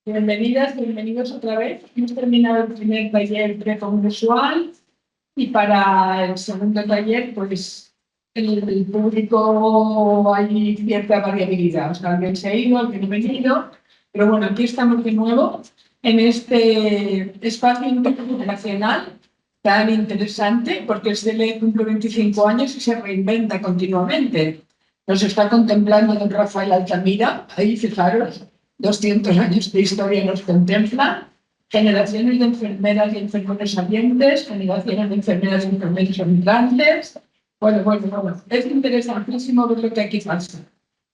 Bienvenidas, bienvenidos otra vez. Hemos terminado el primer taller precongresual y para el segundo taller, pues el público hay cierta variabilidad. O sea, alguien se ha ido, alguien ha venido, pero bueno, aquí estamos de nuevo en este espacio internacional tan interesante porque el CLE cumple 25 años y se reinventa continuamente. Nos está contemplando don Rafael Altamira, ahí fijaros. 200 años de historia nos contempla, generaciones de enfermeras y enfermeros salientes, generaciones de enfermeras y enfermeros migrantes. Bueno, es interesantísimo ver lo que aquí pasa.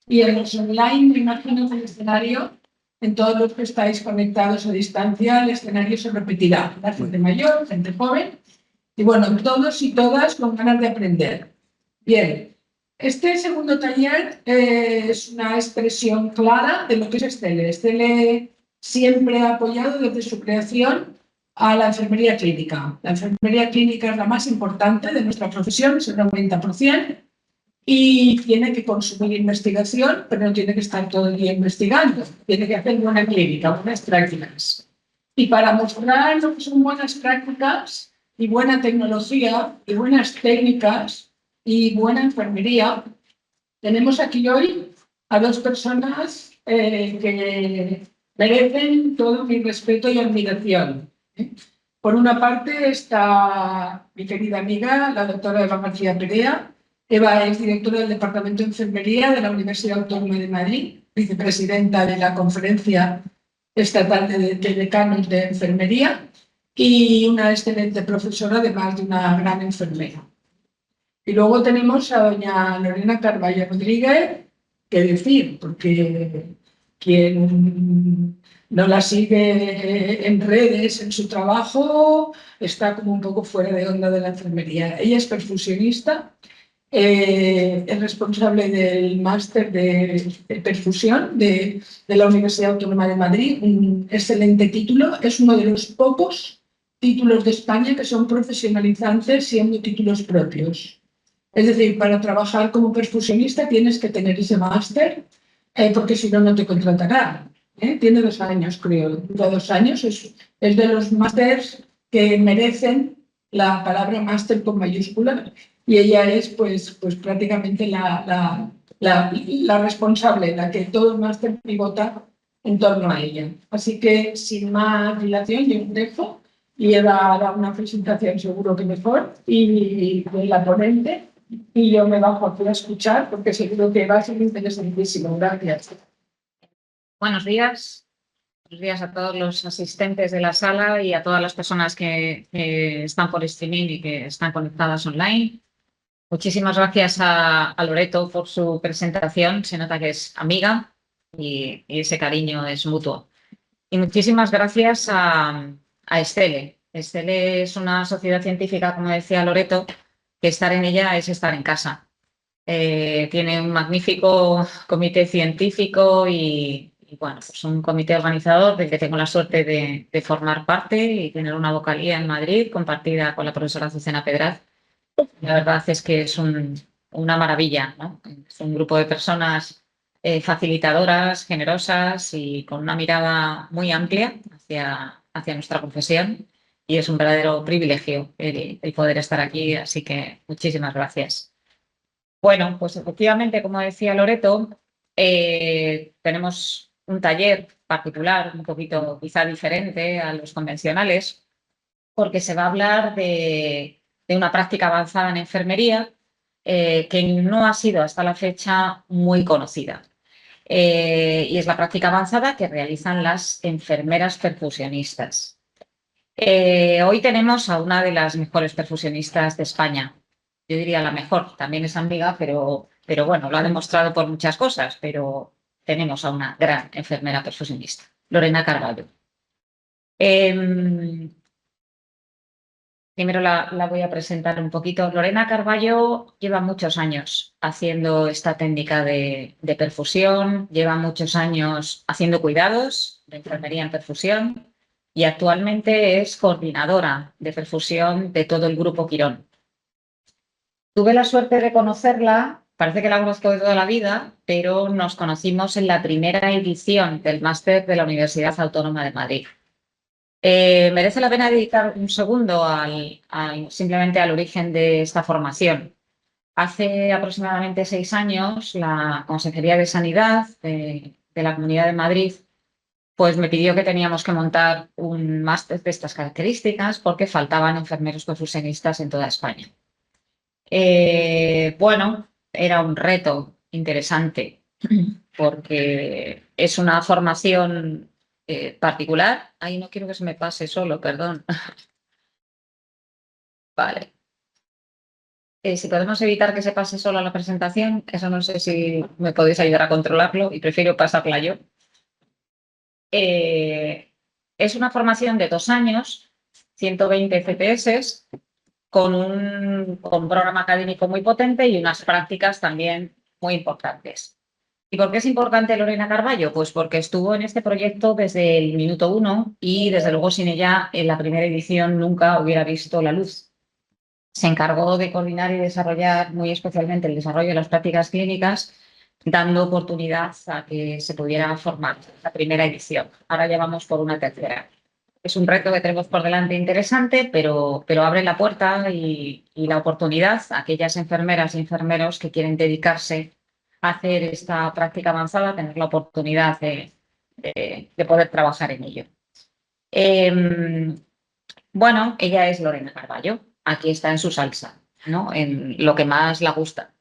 Y en los online, me imagino que el escenario, en todos los que estáis conectados a distancia, el escenario se repetirá. La gente mayor, gente joven, y bueno, todos y todas con ganas de aprender. Bien, este segundo taller es una expresión clara de lo que es Stele. Stele siempre ha apoyado desde su creación a la enfermería clínica. La enfermería clínica es la más importante de nuestra profesión, es el 90%, y tiene que consumir investigación, pero no tiene que estar todo el día investigando. Tiene que hacer buena clínica, buenas prácticas. Y para mostrar lo que son buenas prácticas y buena tecnología y buenas técnicas y buena enfermería, tenemos aquí hoy a dos personas que merecen todo mi respeto y admiración. Por una parte está mi querida amiga, la doctora Eva García Perea. Eva es directora del Departamento de Enfermería de la Universidad Autónoma de Madrid, vicepresidenta de la Conferencia Estatal de Decanos de Enfermería y una excelente profesora, además de una gran enfermera. Y luego tenemos a doña Lorena Carballo Rodríguez, qué decir, porque quien no la sigue en redes, en su trabajo, está como un poco fuera de onda de la enfermería. Ella es perfusionista, es responsable del máster de perfusión de la Universidad Autónoma de Madrid, un excelente título, es uno de los pocos títulos de España que son profesionalizantes siendo títulos propios. Es decir, para trabajar como perfusionista tienes que tener ese máster, porque si no, no te contratarán. Tiene 2 años, creo. Dura 2 años. Es de los másters que merecen la palabra máster con mayúscula y ella es pues prácticamente la responsable, la que todo el máster pivota en torno a ella. Así que, sin más dilación, yo os dejo y Eva hará una presentación seguro que mejor y de la ponente. Y yo me bajo aquí a escuchar porque seguro que va a ser interesantísimo. Gracias. Buenos días. Buenos días a todos los asistentes de la sala y a todas las personas que están por streaming y que están conectadas online. Muchísimas gracias a Loreto por su presentación. Se nota que es amiga y ese cariño es mutuo. Y muchísimas gracias a Stele. Stele es una sociedad científica, como decía Loreto, que estar en ella es estar en casa. Tiene un magnífico comité científico y bueno, pues un comité organizador del que tengo la suerte de formar parte y tener una vocalía en Madrid compartida con la profesora Azucena Pedraz. La verdad es que es una maravilla, ¿no? Es un grupo de personas facilitadoras, generosas y con una mirada muy amplia hacia nuestra profesión y es un verdadero privilegio el poder estar aquí, así que muchísimas gracias. Bueno, pues efectivamente, como decía Loreto, tenemos un taller particular, un poquito quizá diferente a los convencionales, porque se va a hablar de una práctica avanzada en enfermería que no ha sido hasta la fecha muy conocida. Y es la práctica avanzada que realizan las enfermeras perfusionistas. Hoy tenemos a una de las mejores perfusionistas de España. Yo diría la mejor, también es amiga, pero bueno, lo ha demostrado por muchas cosas, pero tenemos a una gran enfermera perfusionista, Lorena Carballo. Primero la voy a presentar un poquito. Lorena Carballo lleva muchos años haciendo esta técnica de perfusión, lleva muchos años haciendo cuidados de enfermería en perfusión y actualmente es coordinadora de perfusión de todo el Grupo Quirón. Tuve la suerte de conocerla Parece que la conozco de toda la vida, pero nos conocimos en la primera edición del máster de la Universidad Autónoma de Madrid. Merece la pena dedicar un segundo simplemente al origen de esta formación. Hace aproximadamente 6 años, la Consejería de Sanidad de la Comunidad de Madrid pues me pidió que teníamos que montar un máster de estas características porque faltaban enfermeros perfusionistas en toda España. Bueno, era un reto interesante porque es una formación particular. Ahí no quiero que se me pase solo, perdón. Vale. Si podemos evitar que se pase solo la presentación, eso no sé si me podéis ayudar a controlarlo y prefiero pasarla yo. Es una formación de 2 años, 120 CPS, con un programa académico muy potente y unas prácticas también muy importantes. ¿Y por qué es importante Lorena Carballo? Pues porque estuvo en este proyecto desde el minuto 1 y desde luego sin ella en la primera edición nunca hubiera visto la luz. Se encargó de coordinar y desarrollar muy especialmente el desarrollo de las prácticas clínicas, dando oportunidad a que se pudiera formar la primera edición. Ahora ya vamos por una tercera. Es un reto que tenemos por delante interesante, pero abre la puerta y la oportunidad a aquellas enfermeras y enfermeros que quieren dedicarse a hacer esta práctica avanzada, tener la oportunidad de poder trabajar en ello. Bueno, ella es Lorena Carballo. Aquí está en su salsa, ¿no? En lo que más le gusta.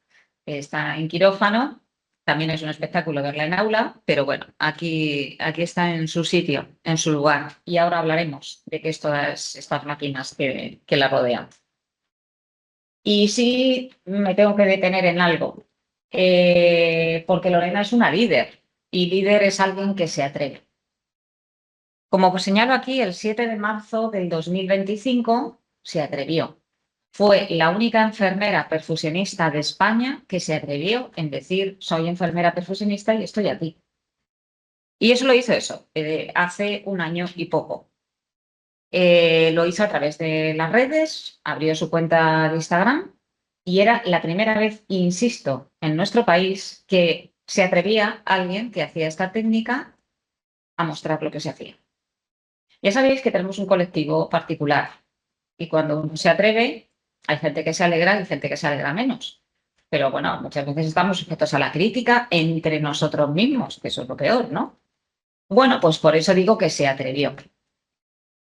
Está en quirófano, también es un espectáculo verla en aula, pero bueno, aquí está en su sitio, en su lugar. Y ahora hablaremos de qué es todas estas máquinas que la rodean. Y sí me tengo que detener en algo, porque Lorena es una líder y líder es alguien que se atreve. Como señalo aquí, el 7 de marzo del 2025 se atrevió. Fue la única enfermera perfusionista de España que se atrevió en decir soy enfermera perfusionista y estoy aquí. Y eso lo hizo hace 1 año y poco. Lo hizo a través de las redes, abrió su cuenta de Instagram y era la primera vez, insisto, en nuestro país que se atrevía alguien que hacía esta técnica a mostrar lo que se hacía. Ya sabéis que tenemos un colectivo particular y cuando uno se atreve, hay gente que se alegra y gente que se alegra menos. Pero bueno, muchas veces estamos sujetos a la crítica entre nosotros mismos, que eso es lo peor, ¿no? Bueno, pues por eso digo que se atrevió.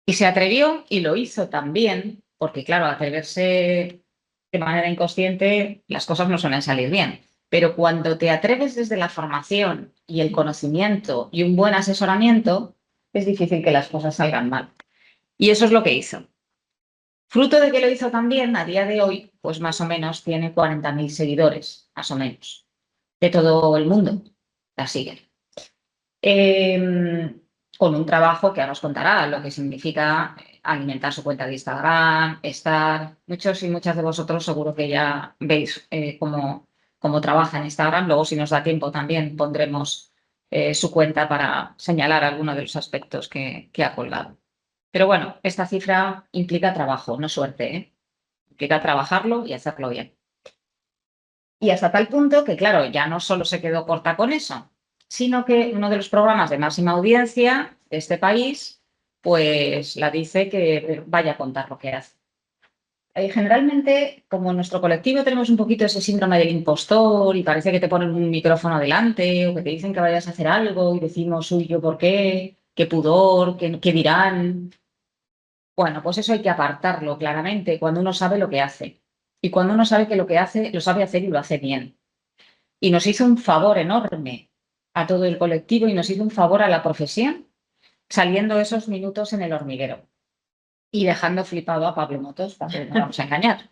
Y se atrevió y lo hizo también, porque claro, atreverse de manera inconsciente, las cosas no suelen salir bien. Pero cuando te atreves desde la formación y el conocimiento y un buen asesoramiento, es difícil que las cosas salgan mal. Y eso es lo que hizo. Fruto de que lo hizo también, a día de hoy, pues más o menos tiene 40.000 seguidores, más o menos, de todo el mundo. La siguen. Con un trabajo que ahora os contará lo que significa alimentar su cuenta de Instagram, estar. Muchos y muchas de vosotros seguro que ya veis cómo trabaja en Instagram. Luego, si nos da tiempo, también pondremos su cuenta para señalar algunos de los aspectos que ha colgado. Pero bueno, esta cifra implica trabajo, no suerte, ¿eh? Implica trabajarlo y hacerlo bien. Y hasta tal punto que, claro, ya no solo se quedó corta con eso, sino que uno de los programas de máxima audiencia de este país, pues la dice que vaya a contar lo que hace. Generalmente, como en nuestro colectivo tenemos un poquito ese síndrome del impostor y parece que te ponen un micrófono delante o que te dicen que vayas a hacer algo y decimos, uy, ¿yo por qué? ¿Qué pudor? ¿Qué dirán? Bueno, pues eso hay que apartarlo claramente cuando uno sabe lo que hace. Y cuando uno sabe que lo que hace, lo sabe hacer y lo hace bien. Y nos hizo un favor enorme a todo el colectivo y nos hizo un favor a la profesión, saliendo esos minutos en el hormiguero y dejando flipado a Pablo Motos, para que no vamos a engañar.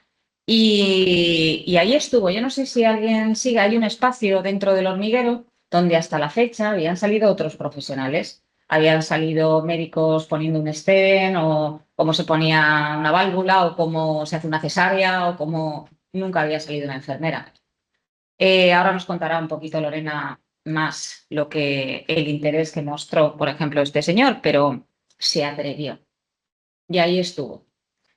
Y ahí estuvo. Yo no sé si alguien sigue, hay un espacio dentro del hormiguero donde hasta la fecha habían salido otros profesionales. Habían salido médicos poniendo un stent o cómo se ponía una válvula o cómo se hace una cesárea o cómo nunca había salido una enfermera. Ahora nos contará un poquito Lorena más lo que el interés que mostró, por ejemplo, este señor, pero se atrevió. Y ahí estuvo.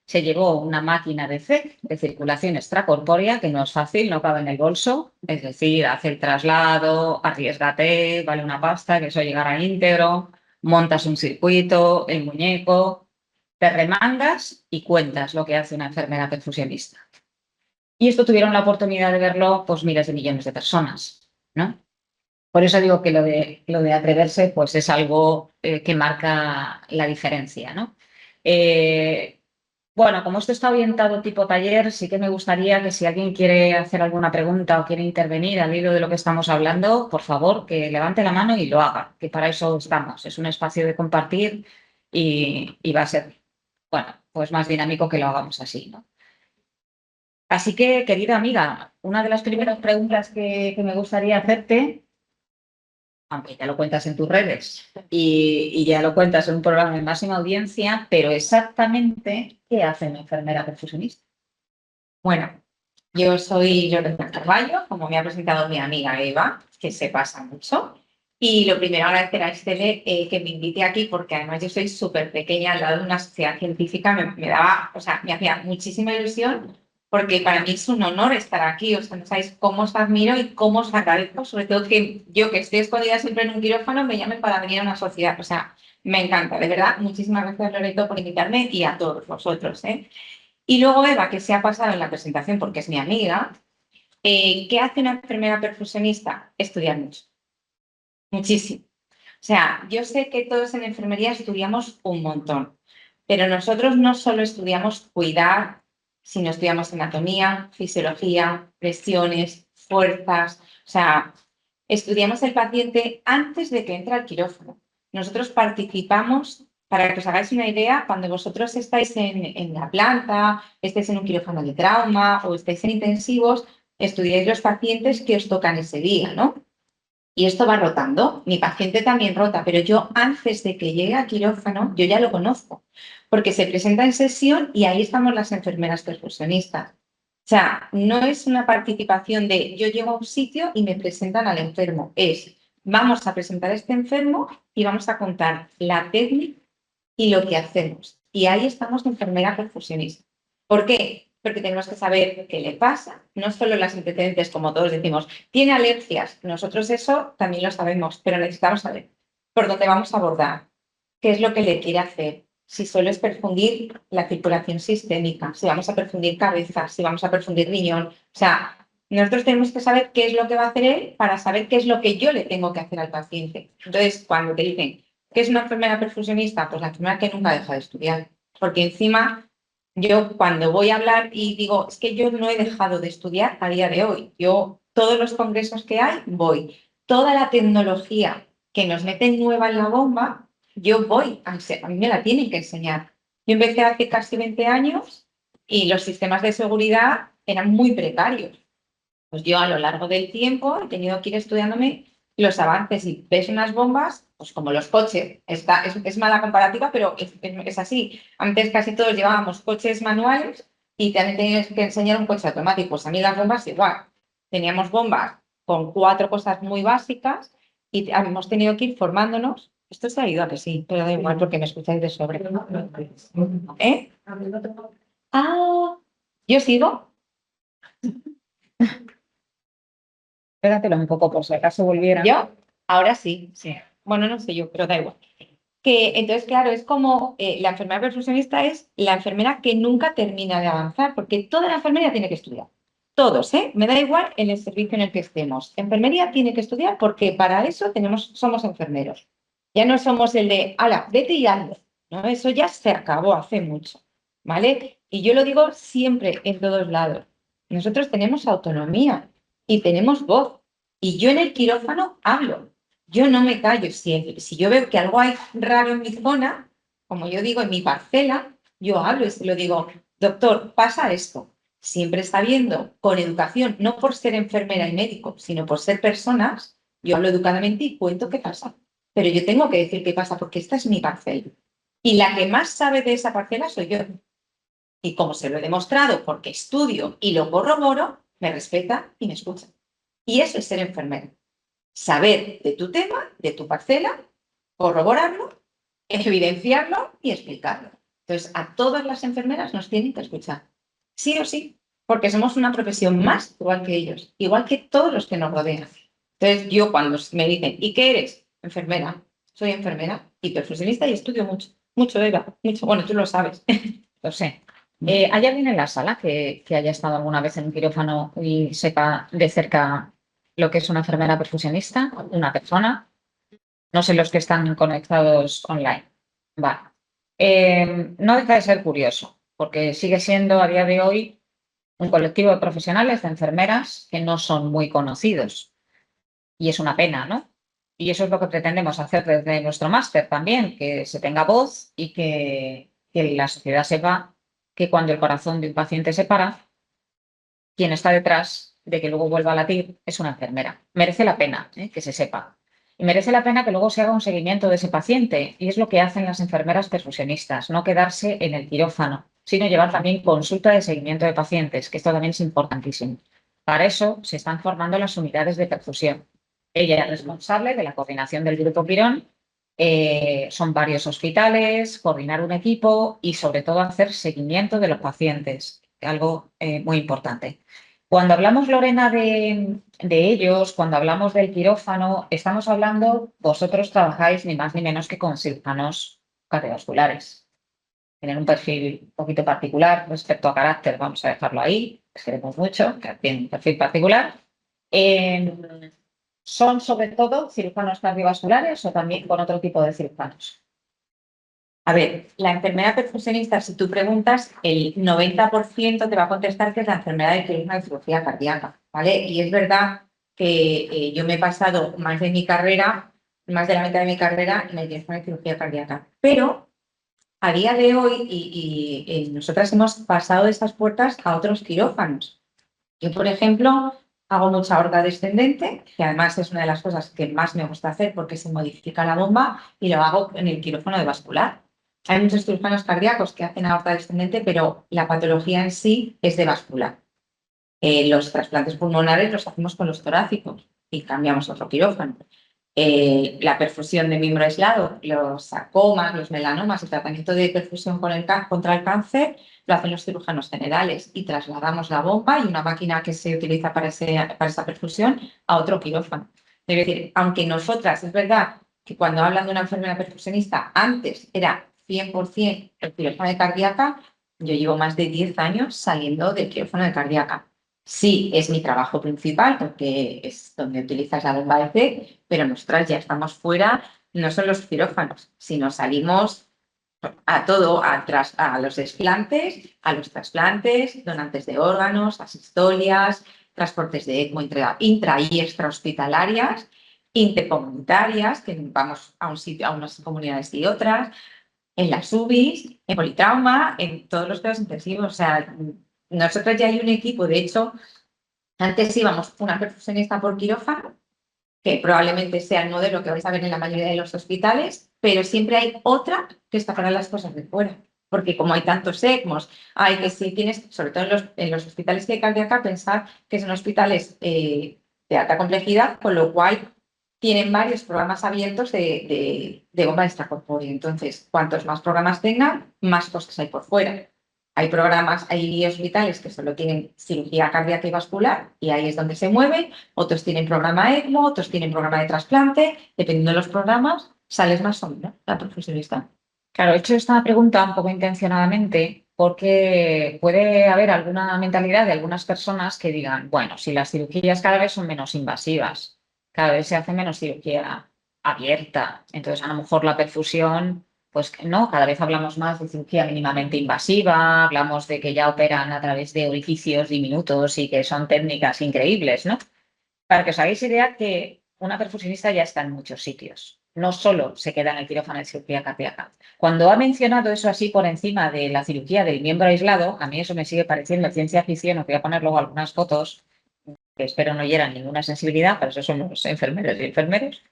se llevó una máquina de CEC, de circulación extracorpórea, que no es fácil, no cabe en el bolso, es decir, hace el traslado, arriésgate, vale una pasta, que eso llegará íntegro, montas un circuito, el muñeco, te remangas y cuentas lo que hace una enfermera perfusionista. Y esto tuvieron la oportunidad de verlo pues miles de millones de personas, ¿no? Por eso digo que lo de atreverse pues es algo que marca la diferencia, ¿no? Eh, bueno, como esto está orientado tipo taller, sí que me gustaría que si alguien quiere hacer alguna pregunta o quiere intervenir al hilo de lo que estamos hablando, por favor, que levante la mano y lo haga, que para eso estamos. Es un espacio de compartir y va a ser, bueno, pues más dinámico que lo hagamos así, ¿no? Así que, querida amiga, una de las primeras preguntas que me gustaría hacerte, aunque ya lo cuentas en tus redes y ya lo cuentas en un programa de máxima audiencia, pero exactamente, ¿qué hace una enfermera perfusionista? Bueno, yo soy Lorena Carballo, como me ha presentado mi amiga Eva, que se pasa mucho. Y lo primero, agradecer a Estelle que me invite aquí, porque además yo soy súper pequeña al lado de una sociedad científica, me daba, o sea, me hacía muchísima ilusión, porque para mí es un honor estar aquí. O sea, no sabéis cómo os admiro y cómo os agradezco, sobre todo que yo, que estoy escondida siempre en un quirófano, me llamen para venir a una sociedad. O sea, me encanta, de verdad. Muchísimas gracias, Loreto, por invitarme y a todos vosotros, ¿eh? Y luego Eva, que se ha pasado en la presentación porque es mi amiga, ¿qué hace una enfermera perfusionista? Estudiar mucho, muchísimo. O sea, yo sé que todos en enfermería estudiamos un montón, pero nosotros no solo estudiamos cuidar, sino estudiamos anatomía, fisiología, presiones, fuerzas. O sea, estudiamos el paciente antes de que entre al quirófano. Nosotros participamos, para que os hagáis una idea, cuando vosotros estáis en la planta, estáis en un quirófano de trauma o estáis en intensivos, estudiáis los pacientes que os tocan ese día, ¿no? Y esto va rotando. Mi paciente también rota, pero yo antes de que llegue al quirófano, yo ya lo conozco, porque se presenta en sesión y ahí estamos las enfermeras perfusionistas. O sea, no es una participación de yo llego a un sitio y me presentan al enfermo. Es, vamos a presentar a este enfermo y vamos a contar la técnica y lo que hacemos. Y ahí estamos de enfermera perfusionista. ¿Por qué? Porque tenemos que saber qué le pasa, no solo las antecedentes, como todos decimos, tiene alergias. Nosotros eso también lo sabemos, pero necesitamos saber por dónde vamos a abordar, qué es lo que le quiere hacer, si solo es perfundir la circulación sistémica, si vamos a perfundir cabeza, si vamos a perfundir riñón. O sea, nosotros tenemos que saber qué es lo que va a hacer él para saber qué es lo que yo le tengo que hacer al paciente. Entonces, cuando te dicen, ¿qué es una enfermera perfusionista? Pues la enfermera que nunca deja de estudiar, porque encima yo cuando voy a hablar y digo, es que yo no he dejado de estudiar a día de hoy, yo todos los congresos que hay voy, toda la tecnología que nos meten nueva en la bomba, yo voy, a mí me la tienen que enseñar. Yo empecé hace casi 20 años y los sistemas de seguridad eran muy precarios. Pues yo a lo largo del tiempo he tenido que ir estudiándome los avances y ves unas bombas, pues como los coches. Es mala comparativa, pero es así. Antes casi todos llevábamos coches manuales y también tenías que enseñar un coche automático. Pues a mí las bombas igual. Teníamos bombas con 4 cosas muy básicas y hemos tenido que ir formándonos. Esto se ha ido a que sí, pero da igual porque me escucháis de sobre. ¿Eh? Ah, yo sigo. Espératelo un poco por si acaso volviera. ¿Yo? Ahora sí. Sí. Bueno, no sé yo, pero da igual. Que entonces, claro, es como la enfermera perfusionista es la enfermera que nunca termina de avanzar, porque toda la enfermería tiene que estudiar. Todos, ¿eh? Me da igual en el servicio en el que estemos. Enfermería tiene que estudiar porque para eso somos enfermeros. Ya no somos el de, ala, vete y hazlo. ¿No? Eso ya se acabó hace mucho, ¿vale? Y yo lo digo siempre en todos lados. Nosotros tenemos autonomía y tenemos voz. Y yo en el quirófano hablo. Yo no me callo. Si yo veo que algo hay raro en mi zona, como yo digo, en mi parcela, yo hablo y se lo digo, doctor, pasa esto. Siempre sabiendo, con educación, no por ser enfermera y médico, sino por ser personas, yo hablo educadamente y cuento qué pasa. Pero yo tengo que decir qué pasa porque esta es mi parcela. Y la que más sabe de esa parcela soy yo. Y como se lo he demostrado porque estudio y lo corroboro, me respeta y me escucha. Y eso es ser enfermero. Saber de tu tema, de tu parcela, corroborarlo, evidenciarlo y explicarlo. Entonces, a todas las enfermeras nos tienen que escuchar, sí o sí, porque somos una profesión más igual que ellos, igual que todos los que nos rodean. Entonces, yo cuando me dicen, ¿y qué eres? Enfermera. Soy enfermera y perfusionista y estudio mucho, mucho, Eva, mucho. Bueno, tú lo sabes. Lo sé. ¿Hay alguien en la sala que haya estado alguna vez en un quirófano y sepa de cerca lo que es una enfermera perfusionista? ¿Una persona? No sé los que están conectados online. Vale. No deja de ser curioso, porque sigue siendo a día de hoy un colectivo de profesionales, de enfermeras, que no son muy conocidos. Y es una pena, ¿no? Y eso es lo que pretendemos hacer desde nuestro máster también, que se tenga voz y que la sociedad sepa que cuando el corazón de un paciente se para, quien está detrás de que luego vuelva a latir es una enfermera. Merece la pena, que se sepa. Y merece la pena que luego se haga un seguimiento de ese paciente. Y es lo que hacen las enfermeras perfusionistas, no quedarse en el quirófano, sino llevar también consulta de seguimiento de pacientes, que esto también es importantísimo. Para eso se están formando las unidades de perfusión. Ella es responsable de la coordinación del Grupo Quirón. Son varios hospitales, coordinar un equipo y sobre todo hacer seguimiento de los pacientes, algo muy importante. Cuando hablamos, Lorena, de ellos, cuando hablamos del quirófano, estamos hablando, vosotros trabajáis ni más ni menos que con cirujanos cardiovasculares. Tienen un perfil un poquito particular respecto a carácter, vamos a dejarlo ahí, les queremos mucho, que tienen un perfil particular. ¿Son sobre todo cirujanos cardiovasculares o también con otro tipo de cirujanos? A ver, la enfermera perfusionista, si tú preguntas, el 90% te va a contestar que es la enfermedad de quirófano de cirugía cardíaca, ¿vale? Y es verdad que yo me he pasado más de mi carrera, más de la mitad de mi carrera en el quirófano de cirugía cardíaca. Pero a día de hoy, nosotras hemos pasado de estas puertas a otros quirófanos. Yo, por ejemplo, hago mucha aorta descendente, que además es una de las cosas que más me gusta hacer porque se modifica la bomba y lo hago en el quirófano de vascular. Hay muchos cirujanos cardíacos que hacen aorta descendente, pero la patología en sí es de vascular. Los trasplantes pulmonares los hacemos con los torácicos y cambiamos a otro quirófano. La perfusión de miembro aislado, los sarcomas, los melanomas, el tratamiento de perfusión contra el cáncer, lo hacen los cirujanos generales y trasladamos la bomba y una máquina que se utiliza para esa perfusión a otro quirófano. Es decir, aunque nosotras, es verdad que cuando hablan de una enfermera perfusionista, antes era 100% el quirófano de cardíaca, yo llevo más de 10 años saliendo del quirófano de cardíaca. Sí, es mi trabajo principal porque es donde utilizas la bomba de C, pero nosotras ya estamos fuera, no son los quirófanos, sino salimos a todo, a los desplantes, a los trasplantes, donantes de órganos, asistolias, transportes de ECMO intra y extrahospitalarias, intercomunitarias, que vamos a un sitio, a unas comunidades y otras, en las UBIs, en politrauma, en todos los cuidados intensivos. O sea, nosotros ya hay un equipo, de hecho, antes íbamos una perfusionista por quirófano, que probablemente sea el modelo que vais a ver en la mayoría de los hospitales, pero siempre hay otra que está para las cosas de fuera. Porque como hay tantos ECMOs, hay que si tienes, sobre todo en los hospitales que hay cardíaca, pensar que son hospitales de alta complejidad, con lo cual tienen varios programas abiertos de bomba extracorpórea. Entonces, cuantos más programas tengan, más cosas hay por fuera. Hay programas, hay hospitales que solo tienen cirugía cardíaca y vascular y ahí es donde se mueven. Otros tienen programa ECMO, otros tienen programa de trasplante. Dependiendo de los programas, sales más o menos la perfusionista. Claro, he hecho esta pregunta un poco intencionadamente porque puede haber alguna mentalidad de algunas personas que digan, bueno, si las cirugías cada vez son menos invasivas, cada vez se hace menos cirugía abierta, entonces a lo mejor la perfusión, pues que no, cada vez hablamos más de cirugía mínimamente invasiva, hablamos de que ya operan a través de orificios diminutos y que son técnicas increíbles, ¿no? Para que os hagáis idea que una perfusionista ya está en muchos sitios. No solo se queda en el quirófano de cirugía cardíaca. Cuando ha mencionado eso así por encima de la cirugía del miembro aislado, a mí eso me sigue pareciendo ciencia ficción. Os voy a poner luego algunas fotos que espero no hieran ninguna sensibilidad, para eso somos enfermeros y enfermeros,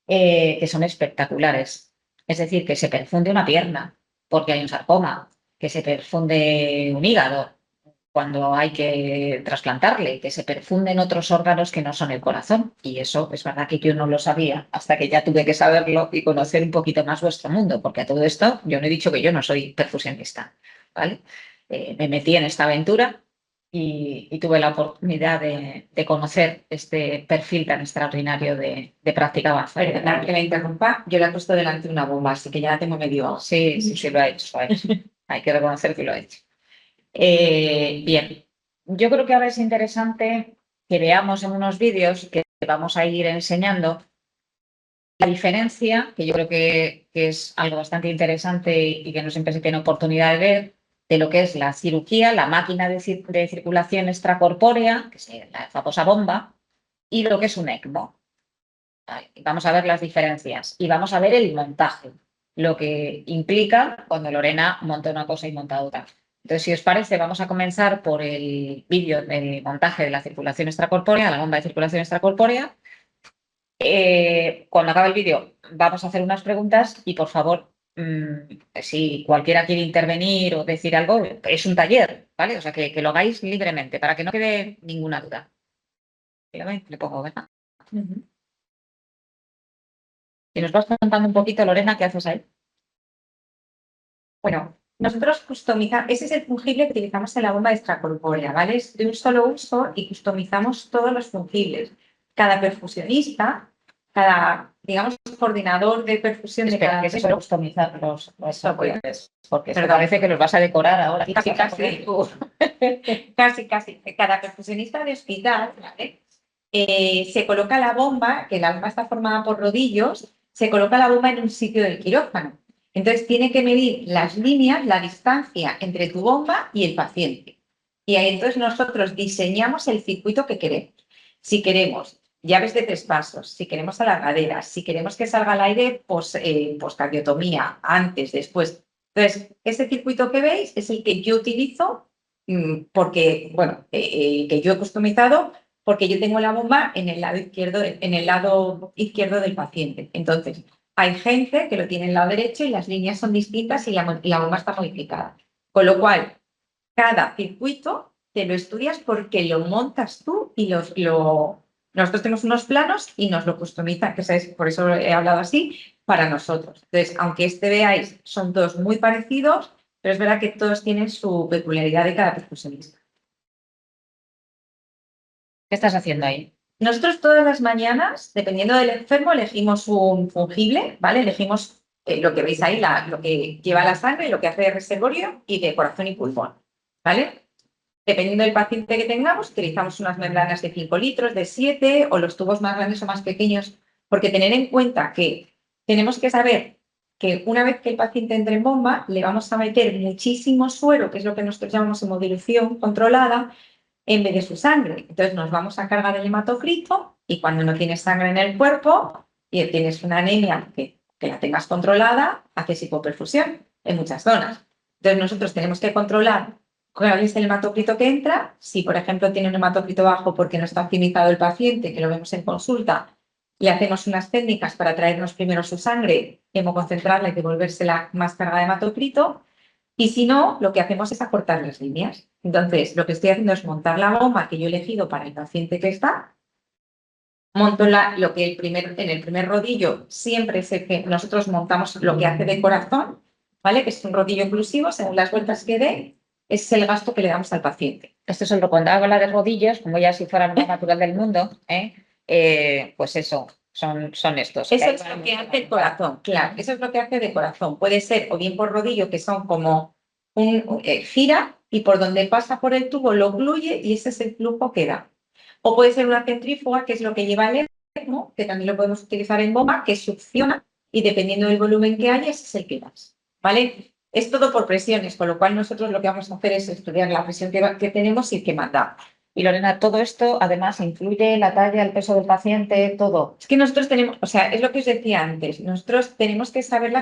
que son espectaculares. Es decir, que se perfunde una pierna porque hay un sarcoma, que se perfunde un hígado, cuando hay que trasplantarle, que se perfunden otros órganos que no son el corazón. Y eso es verdad que yo no lo sabía hasta que ya tuve que saberlo y conocer un poquito más vuestro mundo, porque a todo esto yo no he dicho que yo no soy perfusionista, ¿vale? Me metí en esta aventura y tuve la oportunidad de conocer este perfil tan extraordinario de práctica avanzada. Perdona que la interrumpa, yo le he puesto delante una bomba, así que ya la tengo medio... Sí, sí, sí, lo ha hecho, lo ha hecho. Hay que reconocer que lo ha hecho. Bien, yo creo que ahora es interesante que veamos en unos vídeos que vamos a ir enseñando la diferencia, que yo creo que es algo bastante interesante y que no siempre se tiene oportunidad de ver, de lo que es la cirugía, la máquina de circulación extracorpórea, que es la famosa bomba, y lo que es un ECMO. Vale, vamos a ver las diferencias y vamos a ver el montaje, lo que implica cuando Lorena monta una cosa y monta otra. Entonces, si os parece, vamos a comenzar por el vídeo del montaje de la circulación extracorpórea, la bomba de circulación extracorpórea. Cuando acabe el vídeo, vamos a hacer unas preguntas y, por favor, si cualquiera quiere intervenir o decir algo, es un taller, ¿vale? O sea, que lo hagáis libremente para que no quede ninguna duda. Le pongo, ¿verdad? Si nos vas contando un poquito, Lorena, ¿qué haces ahí? Bueno, nosotros customizamos, ese es el fungible que utilizamos en la bomba extracorpórea, ¿vale? Es de un solo uso y customizamos todos los fungibles. Cada perfusionista, cada, digamos, coordinador de perfusión de Espera, cada... que es eso customizar los Pues, porque esto perdón. parece que los vas a decorar ahora. Casi, casi. Casi. Cada perfusionista de hospital, ¿vale? Se coloca la bomba, que la bomba está formada por rodillos, se coloca la bomba en un sitio del quirófano. Entonces tiene que medir las líneas, la distancia entre tu bomba y el paciente. Y ahí entonces nosotros diseñamos el circuito que queremos. Si queremos llaves de 3 pasos, si queremos alargaderas, si queremos que salga al aire poscardiotomía, antes, después. Entonces, este circuito que veis es el que yo utilizo porque, bueno, que yo he customizado porque yo tengo la bomba en el lado izquierdo del paciente. Entonces, hay gente que lo tiene en el lado derecho y las líneas son distintas y la bomba está modificada. Con lo cual, cada circuito te lo estudias porque lo montas tú y nosotros tenemos unos planos y nos lo customizan, que es por eso he hablado así, para nosotros. Entonces, aunque veáis, son todos muy parecidos, pero es verdad que todos tienen su peculiaridad de cada percusionista. ¿Qué estás haciendo ahí? Nosotros todas las mañanas, dependiendo del enfermo, elegimos un fungible, ¿vale? Elegimos lo que veis ahí, lo que lleva la sangre, lo que hace de reservorio y de corazón y pulmón, ¿vale? Dependiendo del paciente que tengamos, utilizamos unas membranas de 5 litros, de 7 o los tubos más grandes o más pequeños, porque tener en cuenta que tenemos que saber que una vez que el paciente entre en bomba, le vamos a meter muchísimo suero, que es lo que nosotros llamamos hemodilución controlada, en vez de su sangre. Entonces nos vamos a cargar el hematocrito y cuando no tienes sangre en el cuerpo y tienes una anemia que la tengas controlada, haces hipoperfusión en muchas zonas. Entonces nosotros tenemos que controlar cuál es el hematocrito que entra. Si, por ejemplo, tiene un hematocrito bajo porque no está optimizado el paciente, que lo vemos en consulta, le hacemos unas técnicas para traernos primero su sangre, hemoconcentrarla y devolvérsela más cargada de hematocrito. Y si no, lo que hacemos es acortar las líneas. Entonces, lo que estoy haciendo es montar la bomba que yo he elegido para el paciente que está. Monto lo que en el primer rodillo siempre sé que nosotros montamos lo que hace de corazón, ¿vale? Que es un rodillo inclusivo, según las vueltas que dé, ese es el gasto que le damos al paciente. Esto es cuando habla de rodillos, como ya si fuera lo más natural del mundo, pues eso, son estos. Eso es lo que hace el corazón, claro, eso es lo que hace de corazón. Puede ser o bien por rodillo, que son como gira y por donde pasa por el tubo lo fluye y ese es el flujo que da. O puede ser una centrífuga, que es lo que lleva el ECMO, que también lo podemos utilizar en bomba, que succiona y dependiendo del volumen que haya, ese es el que das, ¿vale? Es todo por presiones, con lo cual nosotros lo que vamos a hacer es estudiar la presión que tenemos y que mandamos. Y Lorena, todo esto además incluye la talla, el peso del paciente, todo. Es que nosotros tenemos, o sea, es lo que os decía antes, nosotros tenemos que saber,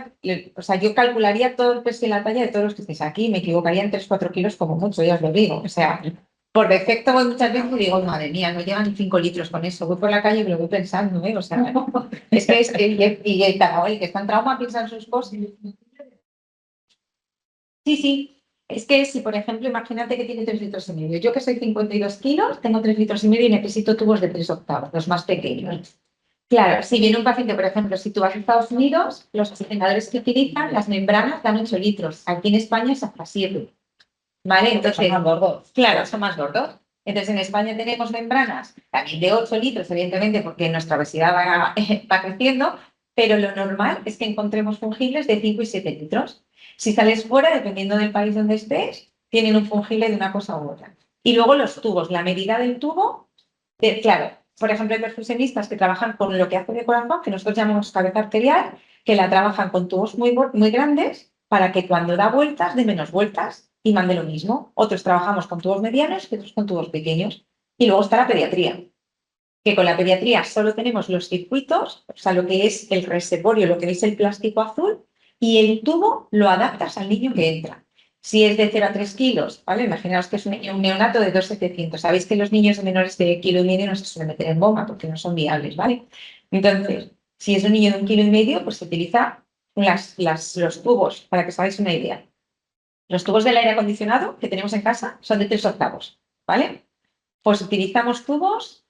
o sea, yo calcularía todo el peso y la talla de todos los que estéis aquí, me equivocaría en 3-4 kilos como mucho, ya os lo digo, o sea, por defecto voy muchas veces y digo, madre mía, no llevan ni 5 litros con eso, voy por la calle y me lo voy pensando, ¿eh? O sea, es que y el que está en trauma piensa en sus cosas. Sí, Es que si, por ejemplo, imagínate que tiene 3,5 litros. Yo que soy 52 kilos, tengo 3,5 litros y necesito tubos de 3/8, los más pequeños. Claro, si viene un paciente, por ejemplo, si tú vas a Estados Unidos, los oxigenadores que utilizan, las membranas dan 8 litros. Aquí en España es hasta 7. ¿Vale? Entonces, Son más gordos. claro, son más gordos. Entonces, en España tenemos membranas también de 8 litros, evidentemente, porque nuestra obesidad va creciendo, pero lo normal es que encontremos fungibles de 5 y 7 litros. Si sales fuera, dependiendo del país donde estés, tienen un fungible de una cosa u otra. Y luego los tubos, la medida del tubo, claro, por ejemplo, hay perfusionistas que trabajan con lo que hace de corazón, que nosotros llamamos cabeza arterial, que la trabajan con tubos muy grandes para que cuando da vueltas, dé menos vueltas y mande lo mismo. Otros trabajamos con tubos medianos y otros con tubos pequeños. Y luego está la pediatría, que con la pediatría solo tenemos los circuitos, o sea, lo que es el reservorio, lo que es el plástico azul, y el tubo lo adaptas al niño que entra. Si es de 0 a 3 kilos, ¿vale? Imaginaos que es un neonato de 2,700. Sabéis que los niños de menores de 1,5 kilos no se suelen meter en bomba porque no son viables, ¿vale? Entonces, si es un niño de 1,5 kilos, pues se utiliza los tubos, para que os hagáis una idea. Los tubos del aire acondicionado que tenemos en casa son de 3/8, ¿vale? Pues utilizamos tubos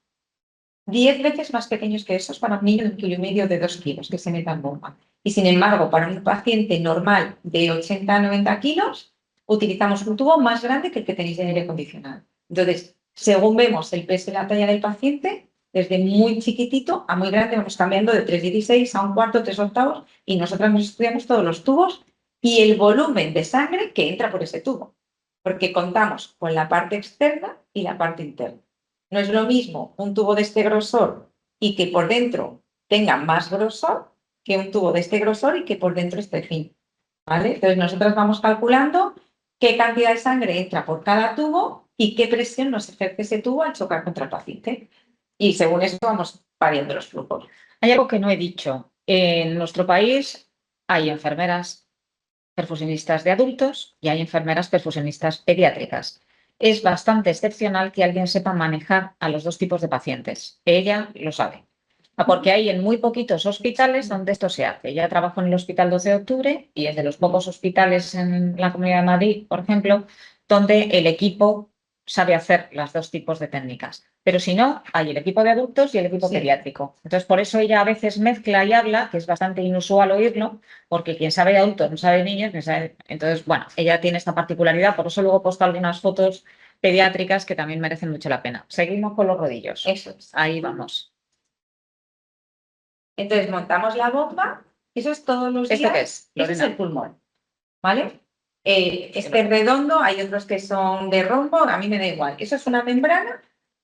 10 veces más pequeños que esos para un niño de 1,5 kilos, de 2 kilos, que se meta en bomba. Y sin embargo, para un paciente normal de 80 a 90 kilos, utilizamos un tubo más grande que el que tenéis de aire acondicionado. Entonces, según vemos el peso y la talla del paciente, desde muy chiquitito a muy grande vamos cambiando de 3,16 a 1/4, 3/8, y nosotros nos estudiamos todos los tubos y el volumen de sangre que entra por ese tubo, porque contamos con la parte externa y la parte interna. No es lo mismo un tubo de este grosor y que por dentro tenga más grosor que un tubo de este grosor y que por dentro esté fino, ¿vale? Entonces nosotros vamos calculando qué cantidad de sangre entra por cada tubo y qué presión nos ejerce ese tubo al chocar contra el paciente. Y según eso vamos variando los flujos. Hay algo que no he dicho. En nuestro país hay enfermeras perfusionistas de adultos y hay enfermeras perfusionistas pediátricas. Es bastante excepcional que alguien sepa manejar a los dos tipos de pacientes. Ella lo sabe. Porque hay en muy poquitos hospitales donde esto se hace. Ella trabajó en el Hospital 12 de Octubre y es de los pocos hospitales en la Comunidad de Madrid, por ejemplo, donde el equipo sabe hacer las dos tipos de técnicas. Pero si no, hay el equipo de adultos y el equipo pediátrico. Entonces, por eso ella a veces mezcla y habla, que es bastante inusual oírlo, porque quien sabe de adultos no sabe de niños. Entonces, bueno, ella tiene esta particularidad, por eso luego he puesto algunas fotos pediátricas que también merecen mucho la pena. Seguimos con los rodillos. Eso es. Ahí vamos. Entonces montamos la bomba, eso es todos los días. ¿Esto qué es? Este es el pulmón, ¿vale? Este es redondo, hay otros que son de rombo, a mí me da igual. Eso es una membrana,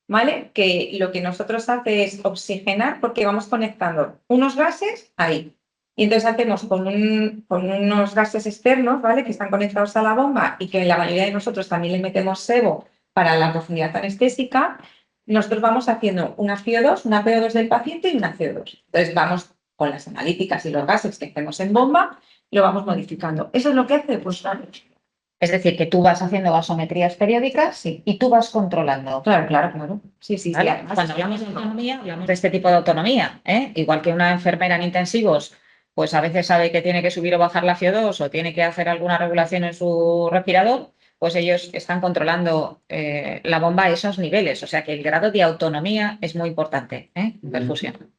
¿vale? Que lo que nosotros hace es oxigenar porque vamos conectando unos gases ahí. Y entonces hacemos con unos gases externos, ¿vale? Que están conectados a la bomba y que la mayoría de nosotros también le metemos sebo para la profundidad anestésica. Nosotros vamos haciendo una CO2, una PO2 del paciente y una CO2. Entonces vamos con las analíticas y los gases que hacemos en bomba, lo vamos modificando. Eso es lo que hace, pues Es decir, que tú vas haciendo gasometrías periódicas sí. y tú vas controlando. Claro. Sí. ¿Vale? Además, Cuando hablamos de autonomía, hablamos de este tipo de autonomía, ¿eh? Igual que una enfermera en intensivos, pues a veces sabe que tiene que subir o bajar la CO2 o tiene que hacer alguna regulación en su respirador, pues ellos están controlando la bomba a esos niveles. O sea que el grado de autonomía es muy importante, ¿eh? En perfusión.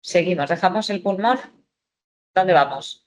Seguimos, dejamos el pulmón. ¿Dónde vamos?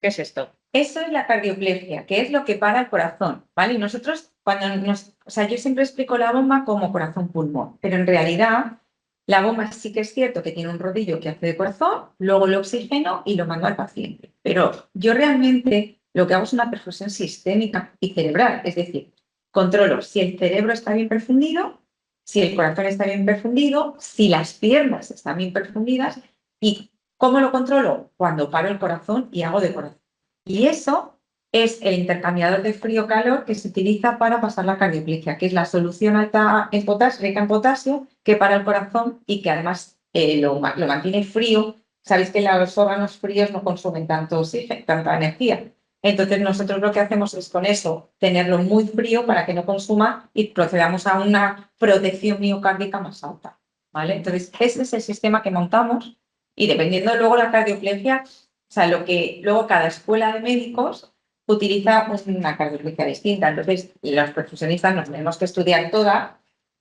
¿Qué es esto? eso es la cardioplegia, que es lo que para el corazón, ¿vale? Y nosotros, yo siempre explico la bomba como corazón-pulmón, pero en realidad la bomba sí que es cierto que tiene un rodillo que hace de corazón, luego lo oxigeno y lo mando al paciente. Pero yo realmente lo que hago es una perfusión sistémica y cerebral, es decir, controlo si el cerebro está bien perfundido, si el corazón está bien perfundido, si las piernas están bien perfundidas. ¿Y cómo lo controlo? Cuando paro el corazón y hago de corazón. Y eso es el intercambiador de frío-calor que se utiliza para pasar la cardioplegia, que es la solución alta en potasio, rica en potasio, que para el corazón y que además lo mantiene frío. Sabéis que los órganos fríos no consumen tanta energía. Entonces nosotros lo que hacemos es con eso tenerlo muy frío para que no consuma y procedamos a una protección miocárdica más alta, ¿vale? Entonces ese es el sistema que montamos y dependiendo luego la cardioplegia, o sea, lo que luego cada escuela de médicos utiliza una característica distinta. Entonces, los perfusionistas nos tenemos que estudiar todas.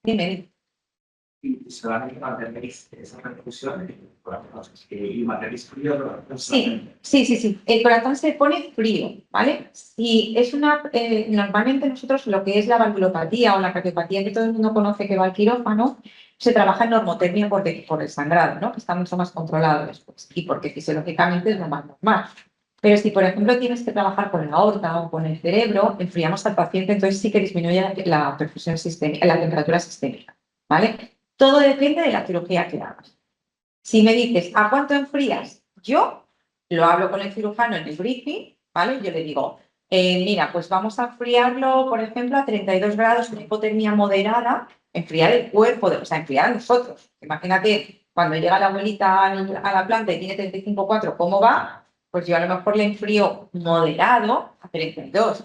Dime. Y solamente mantenéis esa repercusión y mantenéis frío. Sí. El corazón se pone frío, ¿vale? Si es normalmente nosotros lo que es la valvulopatía o la cardiopatía que todo el mundo conoce que va al quirófano, se trabaja en normotermia por el sangrado, ¿no? Que está mucho más controlado después y porque fisiológicamente es lo más normal. Pero si, por ejemplo, tienes que trabajar con la aorta o con el cerebro, enfriamos al paciente, entonces sí que disminuye la perfusión sistémica, la temperatura sistémica, ¿vale? Todo depende de la cirugía que hagas. Si me dices, ¿a cuánto enfrías? Yo lo hablo con el cirujano en el briefing, ¿vale? Yo le digo, mira, pues vamos a enfriarlo, por ejemplo, a 32 grados, una hipotermia moderada, enfriar el cuerpo, o sea, enfriar a nosotros. Imagínate, cuando llega la abuelita a la planta y tiene 35,4, ¿cómo va? Pues yo a lo mejor le enfrío moderado a 32.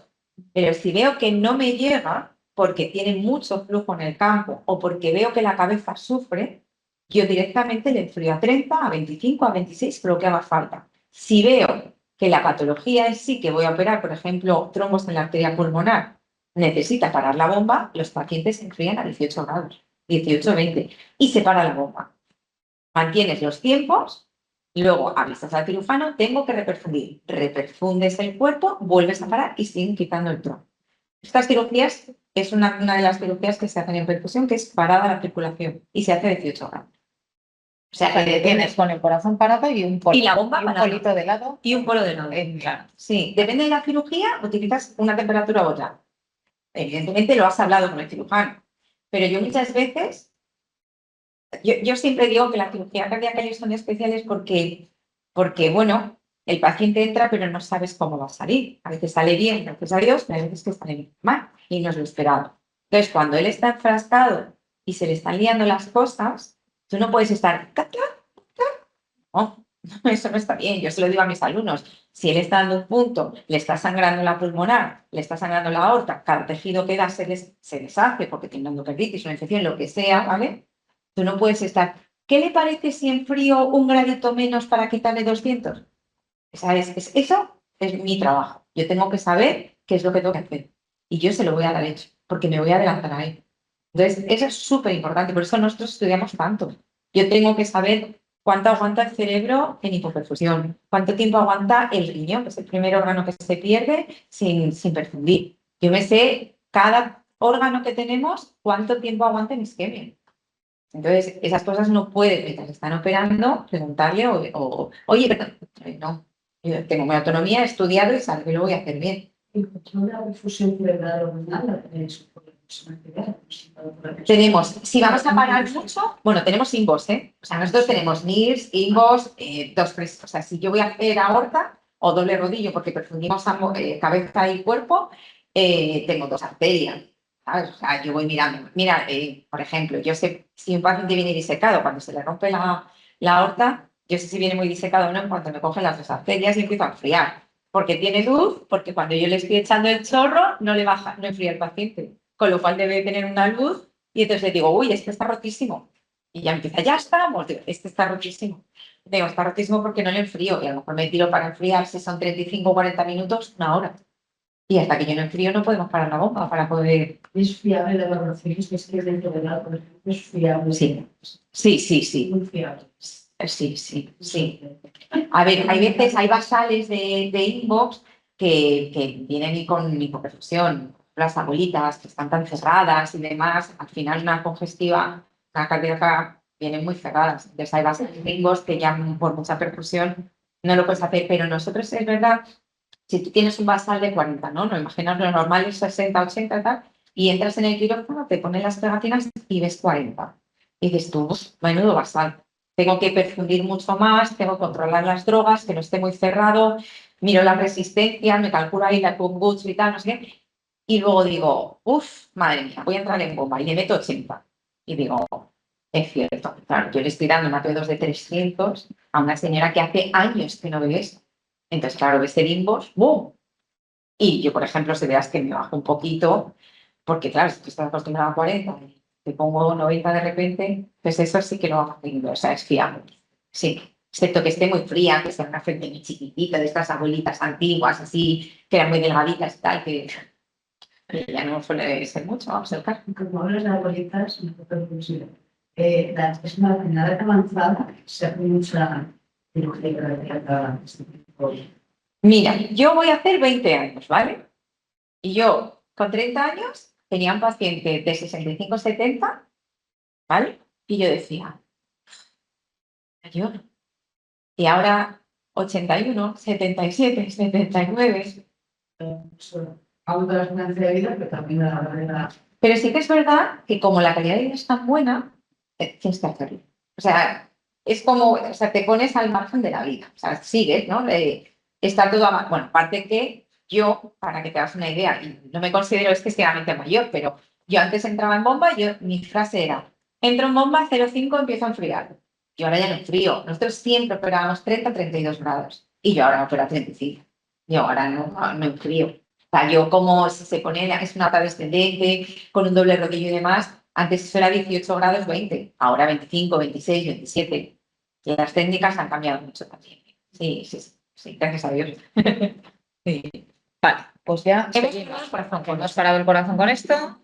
Pero si veo que no me llega, porque tiene mucho flujo en el campo o porque veo que la cabeza sufre, yo directamente le enfrío a 30, a 25, a 26, pero que haga falta. Si veo que la patología en sí que voy a operar, por ejemplo, trombos en la arteria pulmonar, necesita parar la bomba, los pacientes se enfrían a 18 grados, 18, 20, y se para la bomba. Mantienes los tiempos, luego avisas al cirujano, tengo que reperfundir. Reperfundes el cuerpo, vuelves a parar y siguen quitando el trombo. Estas cirugías es una de las cirugías que se hacen en perfusión, que es parada la circulación y se hace a 18 grados. O sea, que Tienes con el corazón parado y un polo. Y la bomba y un polito de lado. Y un polo de lado. Claro. Sí, depende de la cirugía, utilizas una temperatura u otra. Evidentemente lo has hablado con el cirujano, pero yo muchas veces, yo siempre digo que la cirugía cardíaca ellos son especiales porque, bueno, el paciente entra pero no sabes cómo va a salir. A veces sale bien, gracias a Dios, pero a veces que sale mal y no es lo esperado. Entonces, cuando él está enfrascado y se le están liando las cosas, tú no puedes estar... No, eso no está bien. Yo se lo digo a mis alumnos. Si él está dando un punto, le está sangrando la pulmonar, le está sangrando la aorta, cada tejido que da se deshace porque tiene una endocarditis, una infección, lo que sea, ¿vale? Tú no puedes estar. ¿Qué le parece si enfrío un gradito menos para quitarle 200? Eso es mi trabajo. Yo tengo que saber qué es lo que tengo que hacer. Y yo se lo voy a dar hecho, porque me voy a adelantar a él. Entonces, eso es súper importante. Por eso nosotros estudiamos tanto. Yo tengo que saber cuánto aguanta el cerebro en hipoperfusión, cuánto tiempo aguanta el riñón, que es el primer órgano que se pierde sin perfundir. Yo me sé cada órgano que tenemos cuánto tiempo aguanta en isquemia. Entonces, esas cosas no puedes, mientras están operando, preguntarle oye, perdón, no, yo tengo mi autonomía, he estudiado y sé que lo voy a hacer bien. ¿El control de la perfusión cerebral hormonal la tenéis? Tenemos, si vamos a parar mucho, bueno, tenemos INVOS, ¿eh? O sea, nosotros tenemos NIRS, INVOS, o sea, si yo voy a hacer aorta o doble rodillo porque perfundimos cabeza y cuerpo, tengo dos arterias, ¿sabes? O sea, yo voy mirando. Mira, por ejemplo, yo sé si un paciente viene disecado, cuando se le rompe la aorta, yo sé si viene muy disecado o no en cuanto me cogen las dos arterias y empiezo a enfriar. Porque tiene luz, porque cuando yo le estoy echando el chorro, no le baja, no enfría el paciente. Con lo cual debe tener una luz y entonces le digo, uy, este está rotísimo. Y ya empieza, ya estamos, digo, este está rotísimo. Digo, está rotísimo porque no le enfrío y a lo mejor me tiro para enfriar si son 35 o 40 minutos, una hora. Y hasta que yo no enfrío no podemos parar la bomba para poder... ¿Es fiable la evaluación? Es que dentro del lado, por ejemplo, es fiable. Sí. Muy fiable. Sí. A ver, hay veces, hay basales de inbox que vienen con hipoperfusión, las abuelitas que están tan cerradas y demás, al final una congestiva, una cardíaca, vienen muy cerradas. Entonces hay basales de inbox que ya por mucha perfusión no lo puedes hacer, pero nosotros es verdad, si tú tienes un basal de 40, ¿no? No imaginas lo normal es 60, 80 y tal, y entras en el quirófano, te ponen las pegatinas y ves 40. Y dices tú, menudo basal. Tengo que perfundir mucho más, tengo que controlar las drogas, que no esté muy cerrado, miro la resistencia, me calculo ahí la pump goods y tal, no sé qué. Y luego digo, madre mía, voy a entrar en bomba y le meto 80. Y digo, es cierto, claro, yo le estoy dando una P2 de 300 a una señora que hace años que no ve eso. Entonces, claro, ves el inbox, ¡boom! Y yo, por ejemplo, si veas que me bajo un poquito, porque claro, si tú estás acostumbrado a 40 te pongo 90 de repente, pues eso sí que lo hago, o sea, es fiable. Sí. excepto que esté muy fría, que sea una frente muy chiquitita, de estas abuelitas antiguas, así, que eran muy delgaditas y tal, que ya no suele ser mucho, vamos a ver. Como hablas de abuelitas, me toca inclusive. Es una edad avanzada, se hace mucha cirugía cardíaca, este tipo de- Mira, yo voy a hacer 20 años, ¿vale? Y yo, con 30 años, tenía un paciente de 65-70, ¿vale? Y yo decía, yo. Y ahora 81, 77, 79. Eso aumenta la esperanza de vida, pero también la barrera. Pero sí que es verdad que como la calidad de vida es tan buena, tienes que hacerlo. O sea, es como, o sea, te pones al margen de la vida. O sea, sigues, ¿no? Está todo bueno, aparte que yo, para que te hagas una idea, y no me considero excesivamente mayor, pero yo antes entraba en bomba, mi frase era, entro en bomba 0,5, empiezo a enfriar. Yo ahora ya no enfrío. Nosotros siempre operábamos 30-32 grados. Y yo ahora opero a 35. Yo ahora no enfrío. O sea, yo como si se pone, es una alta descendente, con un doble rodillo y demás, antes eso era 18 grados 20, ahora 25, 26, 27. Y las técnicas han cambiado mucho también. Sí, sí, sí, sí, gracias a Dios. Sí. Vale, pues ya Hemos seguimos. parado el corazón con Hemos esto. parado el corazón con esto.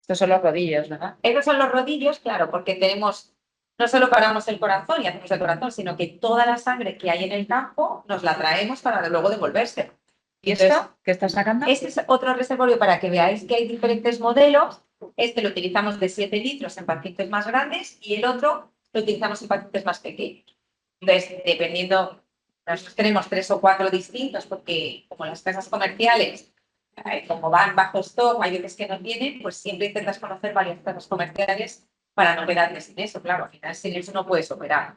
Estos son los rodillos, ¿verdad? Esos son los rodillos, claro, porque tenemos, no solo paramos el corazón y hacemos el corazón, sino que toda la sangre que hay en el campo nos la traemos para luego devolverse. ¿Y Entonces, esto qué estás sacando? este es otro reservorio para que veáis que hay diferentes modelos. Este lo utilizamos de 7 litros en pacientes más grandes y el otro lo utilizamos en pacientes más pequeños. Entonces, dependiendo, nosotros tenemos 3 o 4 distintos porque como las casas comerciales, como van bajo stock, hay veces que no tienen, pues siempre intentas conocer varias casas comerciales para no quedarte sin eso. Claro, al final sin eso no puedes operar.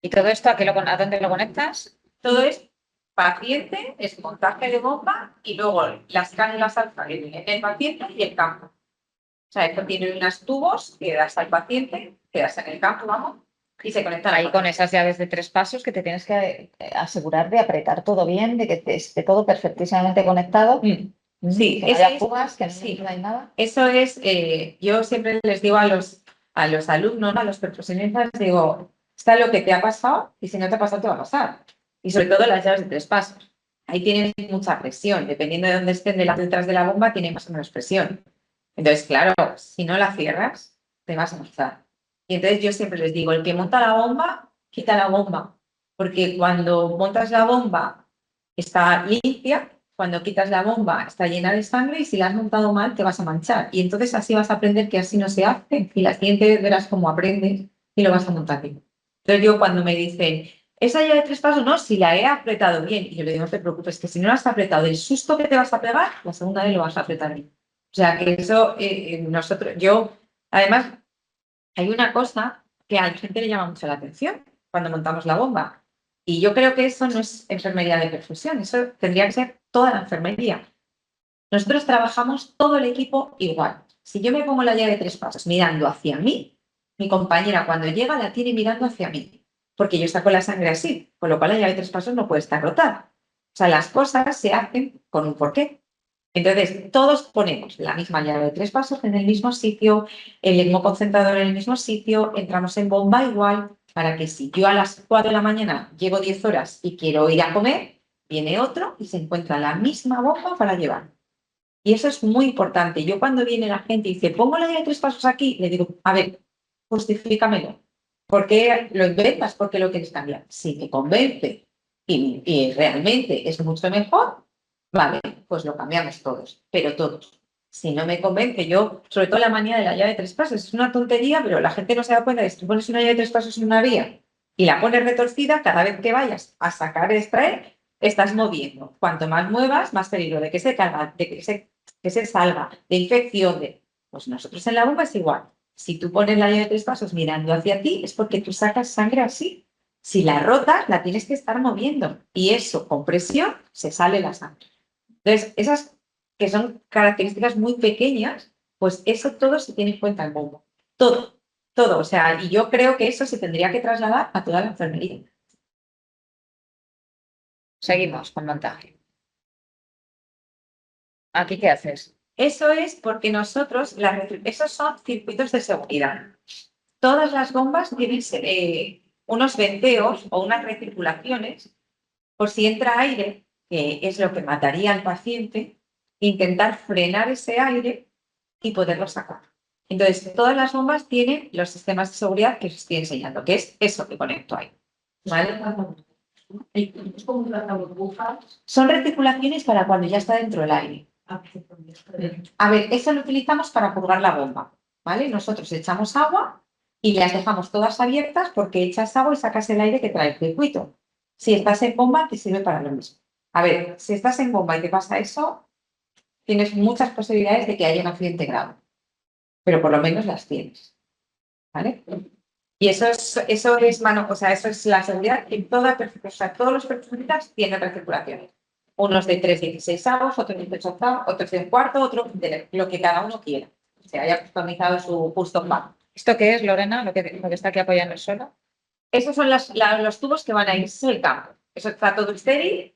¿Y todo esto a dónde lo conectas? Todo es paciente, es montaje de bomba y luego las cánulas alfa que tiene el paciente y el campo. O sea, esto tiene unos tubos que das al paciente, que das en el campo, vamos, y se conectan Ahí con esas llaves de 3 pasos que te tienes que asegurar de apretar todo bien, de que esté todo perfectísimamente conectado. Sí, que no ese haya es- fugas, que sí. no hay nada. Eso es, yo siempre les digo a los alumnos, ¿no? A los profesionistas, digo, está lo que te ha pasado y si no te ha pasado, te va a pasar. Y sobre todo las llaves de 3 pasos. Ahí tienen mucha presión, dependiendo de dónde estén de las letras de la bomba, tienen más o menos presión. Entonces, claro, si no la cierras, te vas a lanzar. Y entonces yo siempre les digo, el que monta la bomba, quita la bomba. Porque cuando montas la bomba está limpia, cuando quitas la bomba está llena de sangre y si la has montado mal te vas a manchar. Y entonces así vas a aprender que así no se hace y la siguiente vez verás cómo aprendes y lo vas a montar bien. Entonces yo cuando me dicen, esa llave de 3 pasos, no, si la he apretado bien. Y yo le digo, no te preocupes, que si no la has apretado, el susto que te vas a pegar, la segunda vez lo vas a apretar bien. O sea que eso, además, hay una cosa que a la gente le llama mucho la atención cuando montamos la bomba. Y yo creo que eso no es enfermería de perfusión, eso tendría que ser toda la enfermería. Nosotros trabajamos todo el equipo igual. Si yo me pongo la llave de 3 pasos mirando hacia mí, mi compañera cuando llega la tiene mirando hacia mí, porque yo saco la sangre así, con lo cual la llave de 3 pasos no puede estar rotada. O sea, las cosas se hacen con un porqué. Entonces, todos ponemos la misma llave de 3 pasos en el mismo sitio, el mismo concentrador en el mismo sitio, entramos en bomba igual, para que si yo a las 4 de la mañana llego 10 horas y quiero ir a comer, viene otro y se encuentra la misma bomba para llevar. Y eso es muy importante. Yo cuando viene la gente y dice, pongo la llave de 3 pasos aquí, le digo, a ver, justifícamelo. ¿Por qué lo inventas? ¿Por qué lo quieres cambiar? Si te convence y realmente es mucho mejor, vale, pues lo cambiamos todos, pero todos. Si no me convence, yo, sobre todo la manía de la llave de 3 pasos, es una tontería, pero la gente no se da cuenta de que si tú pones una llave de 3 pasos en una vía y la pones retorcida, cada vez que vayas a sacar, extraer, estás moviendo. Cuanto más muevas, más peligro de que se caiga, de que se salga, de infección. Pues nosotros en la bomba es igual. Si tú pones la llave de 3 pasos mirando hacia ti, es porque tú sacas sangre así. Si la rotas, la tienes que estar moviendo. Y eso, con presión, se sale la sangre. Entonces, esas que son características muy pequeñas, pues eso todo se tiene en cuenta en bombo. Todo, todo. O sea, y yo creo que eso se tendría que trasladar a toda la enfermería. Seguimos con montaje. ¿Aquí qué haces? Eso es porque nosotros, esos son circuitos de seguridad. Todas las bombas tienen unos venteos o unas recirculaciones por si entra aire, que es lo que mataría al paciente, intentar frenar ese aire y poderlo sacar. Entonces, todas las bombas tienen los sistemas de seguridad que os estoy enseñando, que es eso que conecto ahí. ¿Vale? Es como una burbuja. Son recirculaciones para cuando ya está dentro el aire. A ver, eso lo utilizamos para purgar la bomba, ¿vale? Nosotros echamos agua y las dejamos todas abiertas porque echas agua y sacas el aire que trae el circuito. Si estás en bomba, te sirve para lo mismo. A ver, si estás en bomba y te pasa eso, tienes muchas posibilidades de que haya un accidente grave, pero por lo menos las tienes, ¿vale? Y eso es mano, o sea, eso es la seguridad en toda, o sea, todos los perfumistas tienen recirculaciones. Unos de 3,16 avos, otros de 18 avos, otros de un cuarto, otros de lo que cada uno quiera. O sea, haya customizado su custom bag. ¿Esto qué es, Lorena? Lo que está aquí apoyando el suelo. Esos son los tubos que van a ir, ese es el campo. Eso está todo estéril.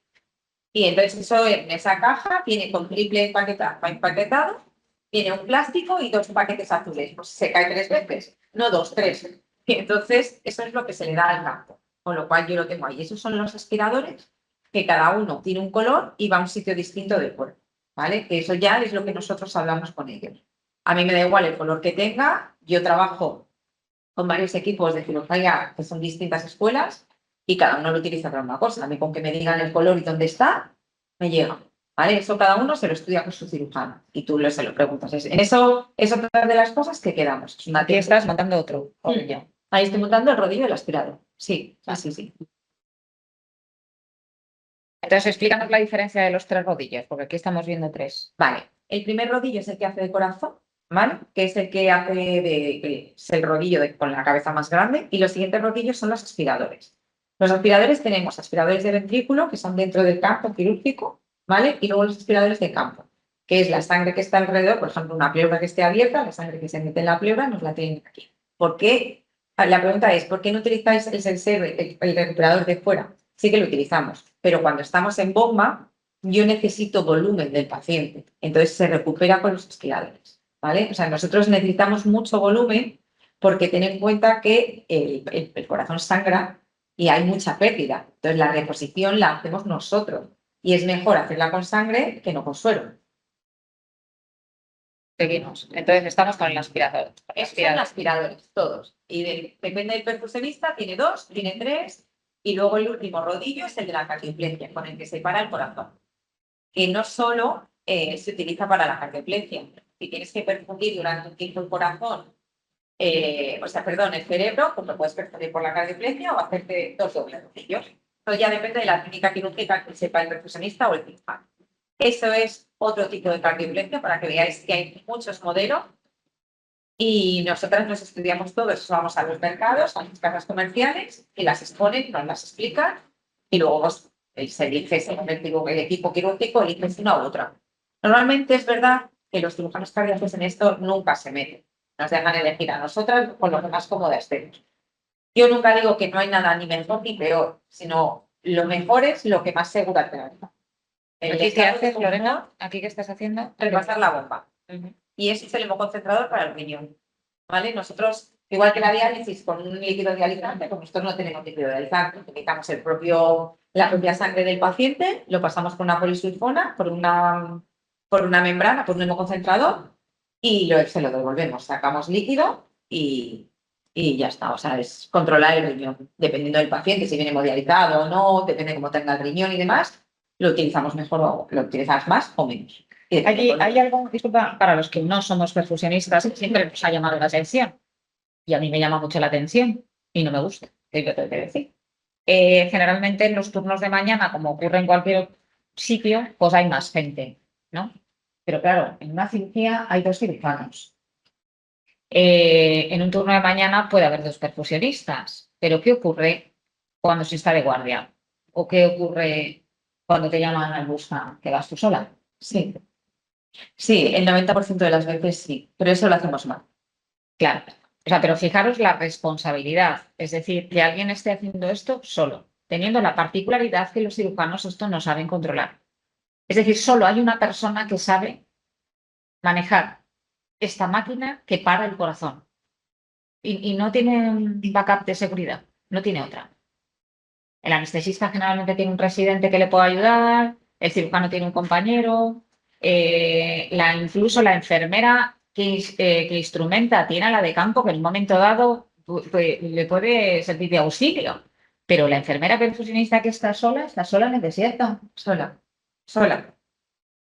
Y entonces eso en esa caja viene con triple empaquetado, tiene un plástico y 2 paquetes azules. Pues se cae 3 veces, no 2, 3. Y entonces eso es lo que se le da al campo. Con lo cual yo lo tengo ahí. Esos son los aspiradores que cada uno tiene un color y va a un sitio distinto del cuerpo, ¿vale? Que eso ya es lo que nosotros hablamos con ellos. A mí me da igual el color que tenga, yo trabajo con varios equipos de cirugía que son distintas escuelas y cada uno lo utiliza para una cosa. A mí con que me digan el color y dónde está, me llega, ¿vale? Eso cada uno se lo estudia con su cirujano y tú se lo preguntas. En eso es otra de las cosas que quedamos. Es una Aquí estás montando otro. Ahí estoy montando el rodillo del aspirador. Sí, sí. Entonces, explícanos la diferencia de los 3 rodillos, porque aquí estamos viendo 3. Vale, el primer rodillo es el que hace de corazón, ¿vale? Que es el que hace es el rodillo con la cabeza más grande y los siguientes rodillos son los aspiradores. Los aspiradores tenemos aspiradores de ventrículo que son dentro del campo quirúrgico, ¿vale? Y luego los aspiradores de campo, que es la sangre que está alrededor, por ejemplo, una pleura que esté abierta, la sangre que se mete en la pleura nos la tienen aquí. ¿Por qué? La pregunta es, ¿por qué no utilizáis el respirador de fuera? Sí que lo utilizamos, pero cuando estamos en bomba, yo necesito volumen del paciente, entonces se recupera con los aspiradores, ¿vale? O sea, nosotros necesitamos mucho volumen porque ten en cuenta que el corazón sangra y hay mucha pérdida, entonces la reposición la hacemos nosotros y es mejor hacerla con sangre que no con suero. Seguimos. Entonces, estamos con el aspirador. Esos son aspiradores, todos. Y depende del perfusionista, tiene 2, tiene 3, y luego el último rodillo es el de la cardioplegia, con el que se para el corazón. Que no solo se utiliza para la cardioplegia. Si tienes que perfundir durante un tiempo el corazón, el cerebro, pues lo puedes perfundir por la cardioplegia o hacerte 2 dobles rodillos. Eso ya depende de la técnica quirúrgica que sepa el perfusionista o el cirujano. Eso es otro tipo de cardioplegia para que veáis que hay muchos modelos y nosotras nos estudiamos todo eso, vamos a los mercados, a las casas comerciales y las exponen, nos las explican y luego se elige el equipo quirúrgico, eliges una u otra. Normalmente es verdad que los cirujanos cardíacos en esto nunca se meten, nos dejan elegir a nosotras con lo que más cómoda estemos. Yo nunca digo que no hay nada ni mejor ni peor, sino lo mejor es lo que más segura te da. ¿Aquí qué haces, Lorena? ¿Aquí qué estás haciendo? Repasar la bomba. Y ese es el hemoconcentrador para el riñón. ¿Vale? Nosotros, igual que la diálisis con un líquido dializante, pues nosotros no tenemos líquido dializante. Utilizamos la propia sangre del paciente, lo pasamos por una polisulfona, por una membrana, por un hemoconcentrador y se lo devolvemos. Sacamos líquido y ya está. O sea, es controlar el riñón. Dependiendo del paciente, si viene hemodializado o no, depende de cómo tenga el riñón y demás, lo utilizamos mejor o lo utilizas más o menos. Hay algo, disculpa, para los que no somos perfusionistas, siempre nos ha llamado la atención. Y a mí me llama mucho la atención y no me gusta, ¿qué te tengo que decir? Generalmente en los turnos de mañana, como ocurre en cualquier sitio, pues hay más gente, ¿no? Pero claro, en una cirugía hay 2 cirujanos. En un turno de mañana puede haber 2 perfusionistas, pero ¿qué ocurre cuando se está de guardia? ¿O qué ocurre cuando te llaman al busca que vas tú sola? Sí. Sí, el 90% de las veces sí, pero eso lo hacemos mal. Claro. O sea, pero fijaros la responsabilidad, es decir, que alguien esté haciendo esto solo, teniendo la particularidad que los cirujanos esto no saben controlar. Es decir, solo hay una persona que sabe manejar esta máquina que para el corazón. Y no tiene un backup de seguridad, no tiene otra. El anestesista generalmente tiene un residente que le pueda ayudar, el cirujano tiene un compañero, incluso la enfermera que instrumenta tiene a la de campo que en un momento dado le puede servir de auxilio. Pero la enfermera perfusionista que está sola en el desierto. Sola.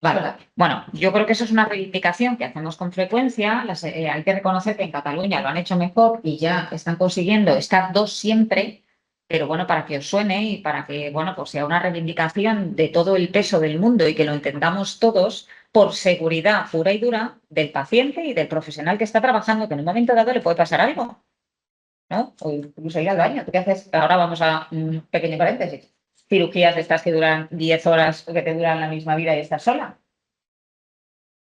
Vale. Sola. Bueno, yo creo que eso es una reivindicación que hacemos con frecuencia. Hay que reconocer que en Cataluña lo han hecho mejor y ya están consiguiendo estar dos siempre, pero bueno, para que os suene y para que, bueno, pues sea una reivindicación de todo el peso del mundo y que lo entendamos todos por seguridad pura y dura del paciente y del profesional que está trabajando, que en un momento dado le puede pasar algo, ¿no? O incluso ir al baño. ¿Tú qué haces? Ahora vamos a un pequeño paréntesis. Cirugías de estas que duran 10 horas o que te duran la misma vida y estás sola.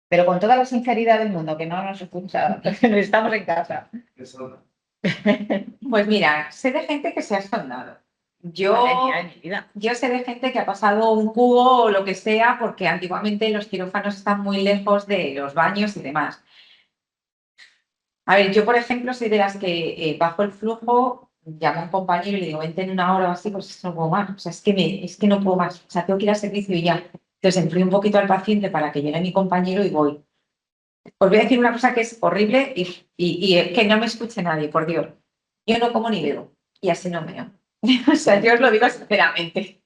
Pero con toda la sinceridad del mundo, que no nos escucha, estamos en casa. Eso, Pues mira, sé de gente que se ha sondado. Yo, Madre mía de mi vida. yo sé de gente que ha pasado un cubo o lo que sea, porque antiguamente los quirófanos están muy lejos de los baños y demás. A ver, yo por ejemplo soy de las que bajo el flujo, llamo a un compañero y le digo, vente en una hora o así, pues es que no puedo más. O sea, es que no puedo más. O sea, tengo que ir al servicio y ya. Entonces enfrío un poquito al paciente para que llegue mi compañero y voy. Os voy a decir una cosa que es horrible y que no me escuche nadie, por Dios. Yo no como ni bebo y así no meo. O sea, yo os lo digo sinceramente.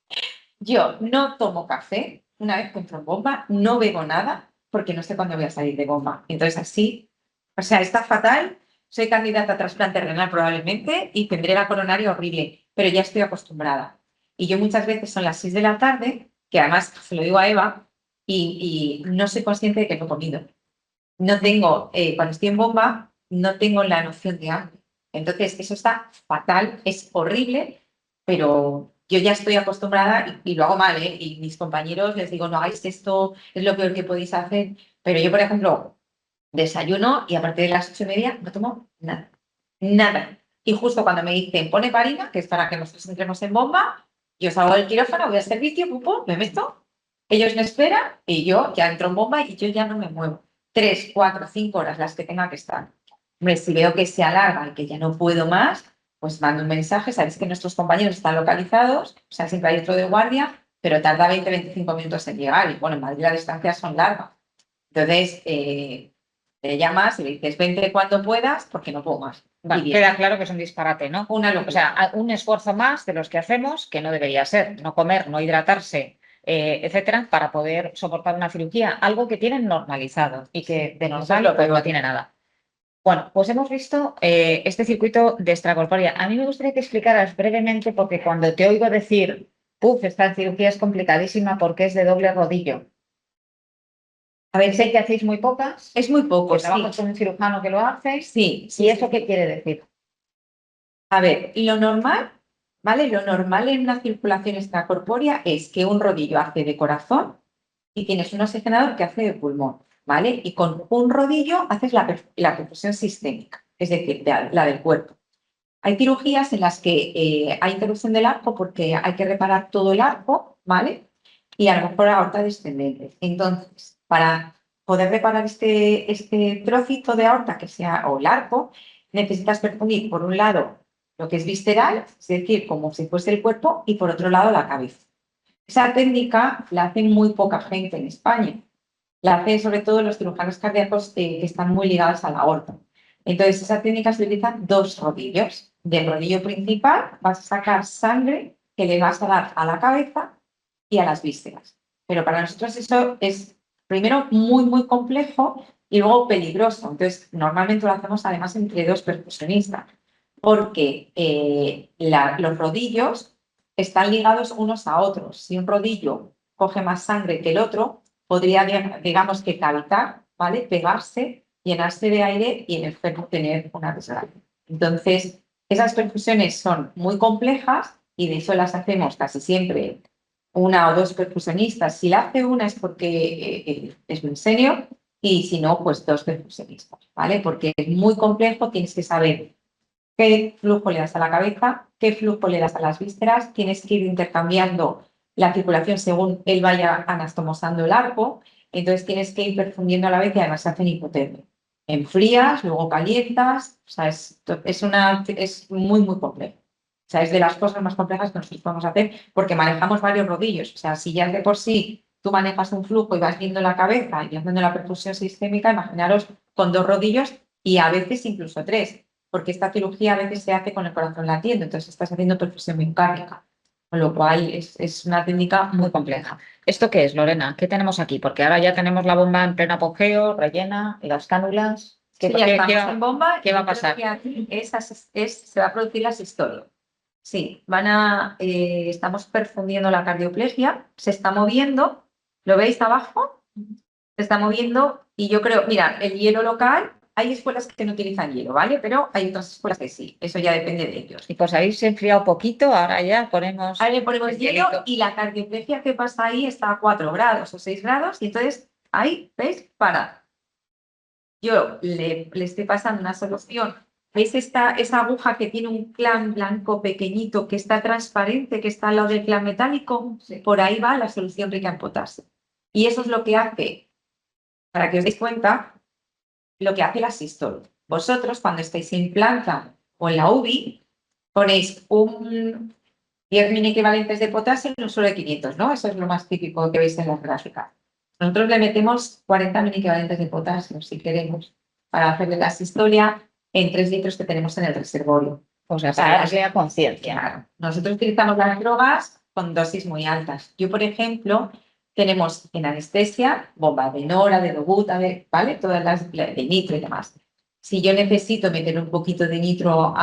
Yo no tomo café una vez que entro en bomba, no bebo nada porque no sé cuándo voy a salir de bomba. Entonces así, o sea, está fatal. Soy candidata a trasplante renal probablemente y tendré la coronaria horrible, pero ya estoy acostumbrada. Y yo muchas veces son las 6 de la tarde, que además se lo digo a Eva, y no soy consciente de que no he comido. No tengo, cuando estoy en bomba, no tengo la noción de hambre. Entonces, eso está fatal, es horrible, pero yo ya estoy acostumbrada y lo hago mal, ¿eh? Y mis compañeros les digo, no hagáis esto, es lo peor que podéis hacer. Pero yo, por ejemplo, desayuno y a partir de las 8:30 no tomo nada. Nada. Y justo cuando me dicen, pone parina, que es para que nosotros entremos en bomba, yo salgo del quirófano, voy al servicio, pum, pum, me meto, ellos me esperan y yo ya entro en bomba y yo ya no me muevo. 3, 4, 5 horas las que tenga que estar. Hombre, si veo que se alarga y que ya no puedo más, pues mando un mensaje. Sabéis que nuestros compañeros están localizados, o sea, siempre hay otro de guardia, pero tarda 20, 25 minutos en llegar. Y bueno, en Madrid las distancias son largas. Entonces, te llamas y le dices, vente cuando puedas, porque no puedo más. Bueno, Y bien, queda claro que es un disparate, ¿no? una locura. O sea, un esfuerzo más de los que hacemos, que no debería ser, no comer, no hidratarse, etcétera, para poder soportar una cirugía, algo que tienen normalizado y que de normal lo pues, no peor. tiene nada. Bueno, pues hemos visto este circuito de extracorpórea. A mí me gustaría que explicaras brevemente, porque cuando te oigo decir, puf, esta cirugía es complicadísima porque es de doble rodillo. A ver, sé que hacéis muy pocas, Es muy poco, que sí. trabajas con un cirujano que lo hace. Sí, ¿Y eso qué quiere decir? A ver, lo normal, ¿vale? Lo normal en una circulación extracorpórea es que un rodillo hace de corazón y tienes un oxigenador que hace de pulmón, ¿vale? Y con un rodillo haces la perfusión sistémica, es decir, la del cuerpo. Hay cirugías en las que hay interrupción del arco porque hay que reparar todo el arco, ¿vale? Y a lo mejor aorta descendente. Entonces, para poder reparar este trocito de aorta que sea, o el arco, necesitas perfundir por un lado lo que es visceral, es decir, como si fuese el cuerpo, y por otro lado la cabeza. Esa técnica la hace muy poca gente en España. La hacen sobre todo los cirujanos cardíacos que están muy ligados a la aorta. Entonces, esa técnica se utiliza dos rodillos. Del rodillo principal vas a sacar sangre que le vas a dar a la cabeza y a las vísceras. Pero para nosotros eso es, primero, muy, muy complejo y luego peligroso. Entonces, normalmente lo hacemos además entre dos percusionistas, porque los rodillos están ligados unos a otros. Si un rodillo coge más sangre que el otro, podría, digamos, que cavitar, ¿vale? Pegarse, llenarse de aire y en el enfermo tener una desgracia. Entonces, esas perfusiones son muy complejas y de eso las hacemos casi siempre una o dos perfusionistas. Si la hace una es porque es muy senior y si no, pues dos perfusionistas, ¿vale? Porque es muy complejo, tienes que saber qué flujo le das a la cabeza, qué flujo le das a las vísceras, tienes que ir intercambiando la circulación según él vaya anastomosando el arco, Entonces tienes que ir perfundiendo a la vez y además se hacen hipotermia. Enfrías, luego calientas, o sea, es muy, muy complejo. O sea, es de las cosas más complejas que nosotros podemos hacer porque manejamos varios rodillos. O sea, si ya de por sí tú manejas un flujo y vas viendo la cabeza y haciendo la perfusión sistémica, imaginaros con 2 rodillos y a veces incluso 3, porque esta cirugía a veces se hace con el corazón latiendo, entonces estás haciendo perfusión miocárdica, con lo cual es una técnica muy compleja. ¿Esto qué es, Lorena? ¿Qué tenemos aquí? Porque ahora ya tenemos la bomba en pleno apogeo, rellena, y las cánulas. Sí, ya estamos en bomba. qué va a y creo pasar? que aquí se va a producir la sistolia. Sí, estamos perfundiendo la cardioplegia, se está moviendo, ¿lo veis abajo? Se está moviendo y yo creo, mira, el hielo local, hay escuelas que no utilizan hielo, ¿vale? Pero hay otras escuelas que sí, eso ya depende de ellos. Y pues habéis enfriado poquito, ahora ya ponemos... Ahora le ponemos el hielo hielito. y la cardioplegia que pasa ahí está a 4 grados o 6 grados y entonces ahí, ¿veis? Para. Yo le estoy pasando una solución. ¿Veis esa aguja que tiene un clan blanco pequeñito que está transparente, que está al lado del clan metálico? Sí. Por ahí va la solución rica en potasio. Y eso es lo que hace, para que os deis cuenta, lo que hace la sistol. Vosotros, cuando estáis en planta o en la UBI, ponéis 10 mini equivalentes de potasio en un suelo de 500, ¿no? Eso es lo más típico que veis en las gráficas. Nosotros le metemos 40 mini equivalentes de potasio, si queremos, para hacerle la sistolia en 3 litros que tenemos en el reservorio. O sea, para darle a conciencia. Claro. Nosotros utilizamos las drogas con dosis muy altas. Yo, por ejemplo, tenemos en anestesia bomba de Nora, de Dobuta, ¿vale? Todas las de nitro y demás. Si yo necesito meter un poquito de nitro,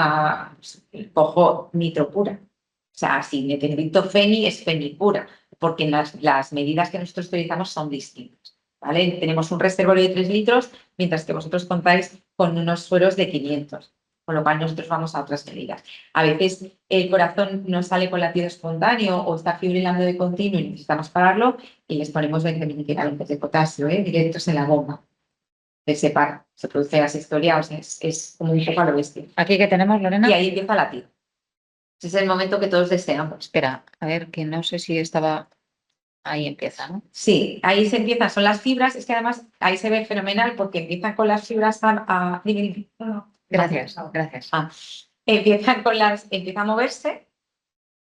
cojo nitro pura. O sea, si necesito feni, es feni pura, porque las medidas que nosotros utilizamos son distintas. ¿Vale? Tenemos un reservorio de 3 litros, mientras que vosotros contáis con unos sueros de 500. Con lo cual nosotros vamos a otras medidas. A veces el corazón no sale con latido espontáneo o está fibrilando de continuo y necesitamos pararlo y les ponemos 20 miligramos de potasio directos en la bomba. Se para, se produce la sistolia, o sea, es como un poco a lo bestia. ¿Aquí que tenemos, Lorena? Y ahí empieza a latir. Ese es el momento que todos deseamos. Espera, a ver, que no sé si estaba... Ahí empieza, ¿no? Sí, ahí se empiezan, son las fibras, es que además ahí se ve fenomenal porque empiezan con las fibras Gracias, gracias. Empieza a moverse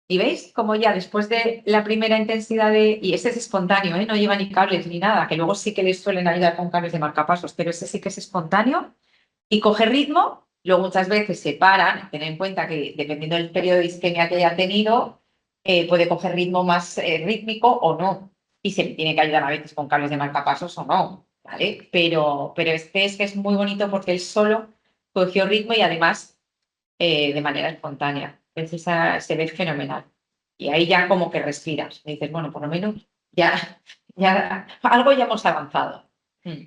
y veis como ya después de la primera intensidad y ese es espontáneo, no lleva ni cables ni nada, que luego sí que les suelen ayudar con cables de marcapasos, pero ese sí que es espontáneo y coge ritmo, luego muchas veces se paran, ten en cuenta que dependiendo del periodo de isquemia que haya tenido, puede coger ritmo más rítmico o no, y se le tiene que ayudar a veces con cables de marcapasos o no, ¿vale? Pero este es que es muy bonito porque él solo cogió ritmo y además de manera espontánea. Entonces se ve fenomenal. Y ahí ya como que respiras. Y dices, bueno, por lo menos ya algo ya hemos avanzado.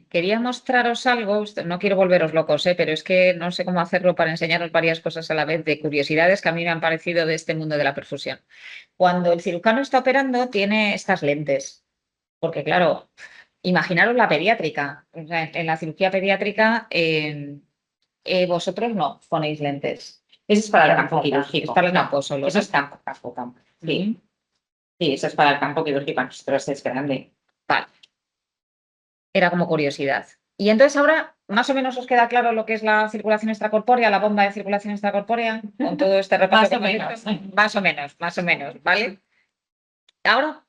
Quería mostraros algo, no quiero volveros locos, pero es que no sé cómo hacerlo para enseñaros varias cosas a la vez de curiosidades que a mí me han parecido de este mundo de la perfusión. Cuando el cirujano está operando tiene estas lentes, porque claro, imaginaros la pediátrica, o sea, en la cirugía pediátrica vosotros no ponéis lentes. Eso es para el campo quirúrgico. Es para el campo solo. Eso es campo. Sí. Sí, eso es para el campo quirúrgico. Nosotros es grande. Vale. Era como curiosidad. Y entonces ahora, más o menos os queda claro lo que es la circulación extracorpórea, la bomba de circulación extracorpórea, con todo este repaso. Más o menos, ¿vale? Ahora,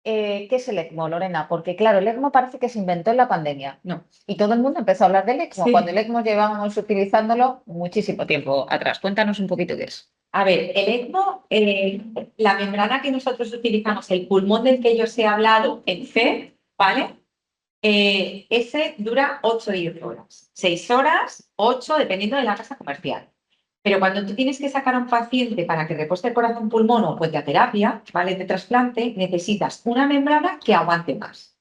¿qué es el ECMO, Lorena? Porque claro, el ECMO parece que se inventó en la pandemia. No. Y todo el mundo empezó a hablar del ECMO, Sí. cuando el ECMO llevábamos utilizándolo muchísimo tiempo atrás. Cuéntanos un poquito qué es. A ver, el ECMO, la membrana que nosotros utilizamos, el pulmón del que yo os he hablado, el C, ¿vale? Ese dura 8 o 10 horas. 6 horas, 8, dependiendo de la casa comercial. Pero cuando tú tienes que sacar a un paciente para que repose el corazón pulmón o puente a terapia, ¿vale? De trasplante, necesitas una membrana que aguante más.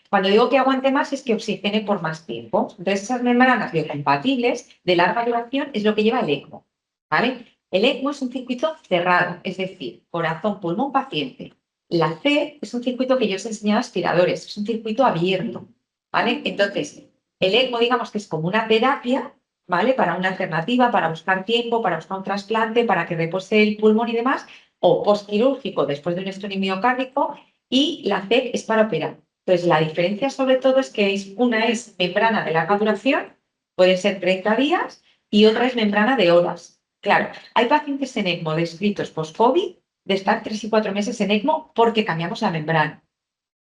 Cuando digo que aguante más es que oxigene por más tiempo. Entonces, esas membranas biocompatibles de larga duración es lo que lleva el ECMO, ¿vale? El ECMO es un circuito cerrado, es decir, corazón, pulmón, paciente. La C es un circuito que yo os he enseñado a aspiradores, es un circuito abierto, ¿vale? Entonces, el ECMO, digamos que es como una terapia, ¿vale? Para una alternativa, para buscar tiempo, para buscar un trasplante, para que repose el pulmón y demás, o postquirúrgico después de un estenio miocárdico, y la C es para operar. Entonces, la diferencia sobre todo es que una es membrana de larga duración, puede ser 30 días, y otra es membrana de horas. Claro, hay pacientes en ECMO descritos post-COVID de estar 3 y 4 meses en ECMO porque cambiamos la membrana,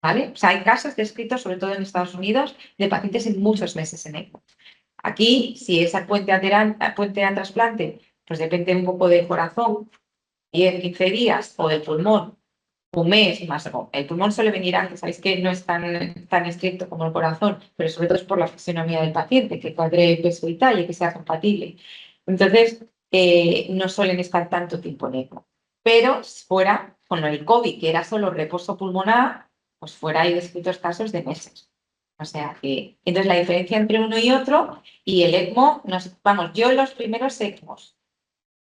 ¿vale? O sea, hay casos descritos, sobre todo en Estados Unidos, de pacientes en muchos meses en ECMO. Aquí, si es puente a trasplante, pues depende un poco del corazón, 10, 15 días, o del pulmón, un mes más. El pulmón suele venir antes, sabéis que no es tan estricto como el corazón, pero sobre todo es por la fisionomía del paciente, que cuadre peso y talla, que sea compatible. Entonces, no suelen estar tanto tiempo en ECMO. Pero fuera, con el COVID, que era solo reposo pulmonar, pues fuera hay descritos casos de meses. O sea que, entonces la diferencia entre uno y otro, y el ECMO, vamos, yo los primeros ECMOs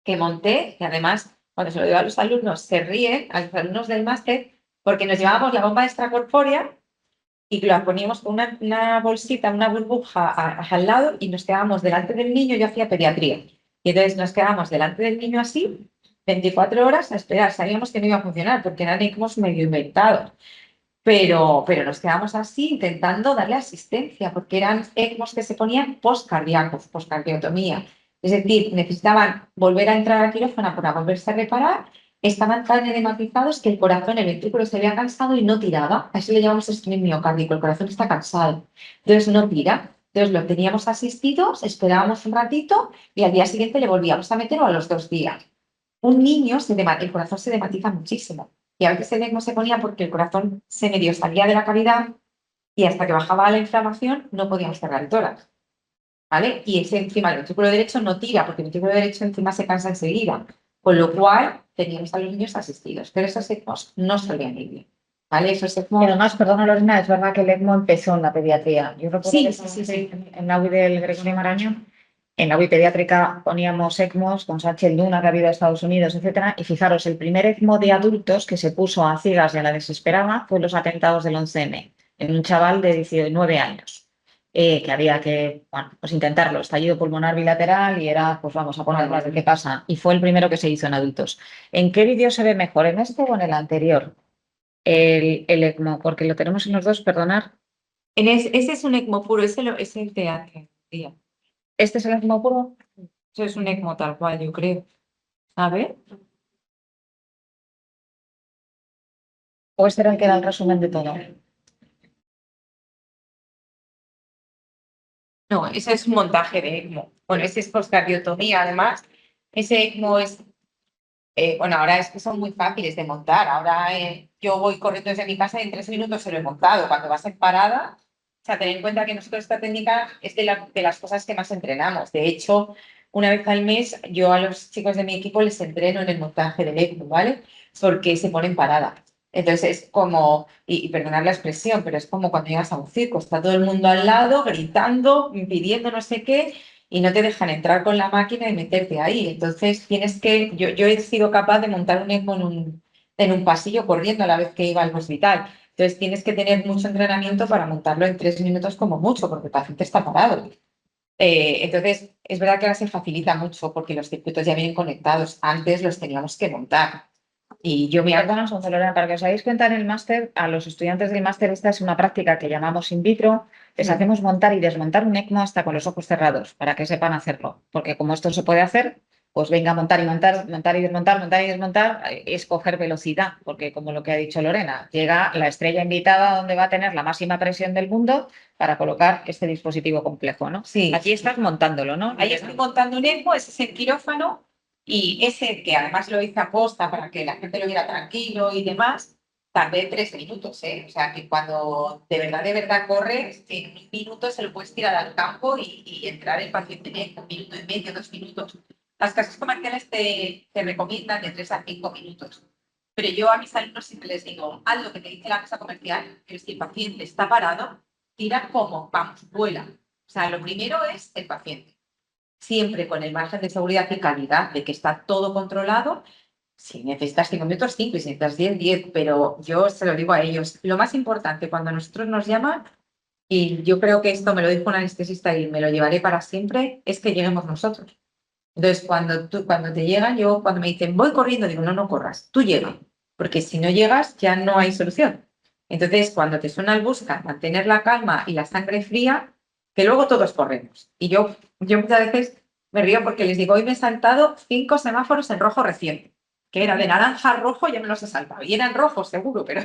que monté, que además cuando se lo digo a los alumnos se ríen, a los alumnos del máster, porque nos llevábamos la bomba extracorpórea y la poníamos con una bolsita, una burbuja al lado y nos quedábamos delante del niño. Yo hacía pediatría. Y entonces nos quedábamos delante del niño así, 24 horas a esperar. Sabíamos que no iba a funcionar porque eran ECMOs medio inventados. Pero nos quedamos así intentando darle asistencia, porque eran ECMOs que se ponían postcardíacos, postcardiotomía. Es decir, necesitaban volver a entrar al quirófano para volverse a reparar, estaban tan edematizados que el corazón, el ventrículo se había cansado y no tiraba. A eso le llamamos isquemia miocárdica, el corazón está cansado. Entonces no tira. Entonces lo teníamos asistidos, esperábamos un ratito y al día siguiente le volvíamos a meter o a los 2 días. Un niño, el corazón se edematiza muchísimo. Y a veces el ECMO se ponía porque el corazón se medio salía de la cavidad y hasta que bajaba la inflamación no podíamos cerrar el tórax, ¿vale? Y ese encima, el ventrículo derecho no tira porque el ventrículo derecho encima se cansa enseguida, con lo cual teníamos a los niños asistidos. Pero esos ECMOs no solían ir bien, ¿vale? Esos Y ECMOs... además, perdona Lorena, es verdad que el ECMO empezó en la pediatría. Yo recuerdo Sí, que sí. en la UBI del Gregorio Marañón, en la UBI pediátrica poníamos ECMOs con Sánchez Luna, que ha habido a Estados Unidos, etcétera. Y fijaros, el primer ECMO de adultos que se puso a ciegas y a la desesperada fue los atentados del 11M, en un chaval de 19 años. Que había que, bueno, pues intentarlo, estallido pulmonar bilateral y era, pues vamos a ponerlo a ver qué pasa. Y fue el primero que se hizo en adultos. ¿En qué vídeo se ve mejor? ¿En este o en el anterior? El ECMO, porque lo tenemos en los dos, perdonar. Ese es un ECMO puro, es el de hace día. ¿Este es el ECMO puro? Eso es un ECMO tal cual, yo creo. A ver. ¿O este era el que da el resumen de todo? No, ese es un montaje de ECMO. Bueno, ese es postcardiotomía, además. Ese ECMO es, bueno, ahora es que son muy fáciles de montar. Ahora yo voy corriendo desde mi casa y en 3 minutos se lo he montado. Cuando vas en parada, o sea, ten en cuenta que nosotros esta técnica es de las cosas que más entrenamos. De hecho, una vez al mes yo a los chicos de mi equipo les entreno en el montaje del ECMO, ¿vale? Porque se ponen parada. Entonces es como, y perdonad la expresión, pero es como cuando llegas a un circo, está todo el mundo al lado gritando, pidiendo no sé qué, y no te dejan entrar con la máquina y meterte ahí. Entonces tienes que, yo he sido capaz de montar un ECMO en un pasillo corriendo a la vez que iba al hospital. Entonces tienes que tener mucho entrenamiento para montarlo en 3 minutos como mucho, porque el paciente está parado. Entonces, es verdad que ahora se facilita mucho porque los circuitos ya vienen conectados. Antes los teníamos que montar. Y yo me Perdona un segundo, Lorena, para que os dais cuenta en el máster, a los estudiantes del máster esta es una práctica que llamamos in vitro. Les hacemos montar y desmontar un ECMO hasta con los ojos cerrados, para que sepan hacerlo. Porque como esto se puede hacer, pues venga a montar y montar, montar y desmontar, montar y desmontar, es coger velocidad, porque como lo que ha dicho Lorena, llega la estrella invitada donde va a tener la máxima presión del mundo para colocar este dispositivo complejo, ¿no? Sí. Aquí estás montándolo, ¿no? Ahí estoy montando un ECMO, ese es el quirófano, y ese que además lo hice a posta para que la gente lo viera tranquilo y demás, tardé 3 minutos, ¿eh? O sea que cuando de verdad corres, en 1 minuto se lo puedes tirar al campo y entrar el paciente en 1 minuto y medio, 2 minutos. Las casas comerciales te recomiendan de 3 a 5 minutos. Pero yo a mis alumnos siempre les digo, haz lo que te dice la casa comercial, pero si el paciente está parado, tira como, vamos, vuela. O sea, lo primero es el paciente. Siempre con el margen de seguridad y calidad de que está todo controlado. Si necesitas 5 minutos, 5, y si necesitas 10, 10. Pero yo se lo digo a ellos. Lo más importante cuando nosotros nos llaman, y yo creo que esto me lo dijo un anestesista y me lo llevaré para siempre, es que lleguemos nosotros. Entonces, cuando te llegan, cuando me dicen, voy corriendo, digo, no corras, tú llegas. Porque si no llegas, ya no hay solución. Entonces, cuando te suena el busca, mantener la calma y la sangre fría, que luego todos corremos. Y yo muchas veces me río porque les digo, hoy me he saltado 5 semáforos en rojo reciente, que era de naranja a rojo, ya me los he saltado. Y eran rojos, seguro, pero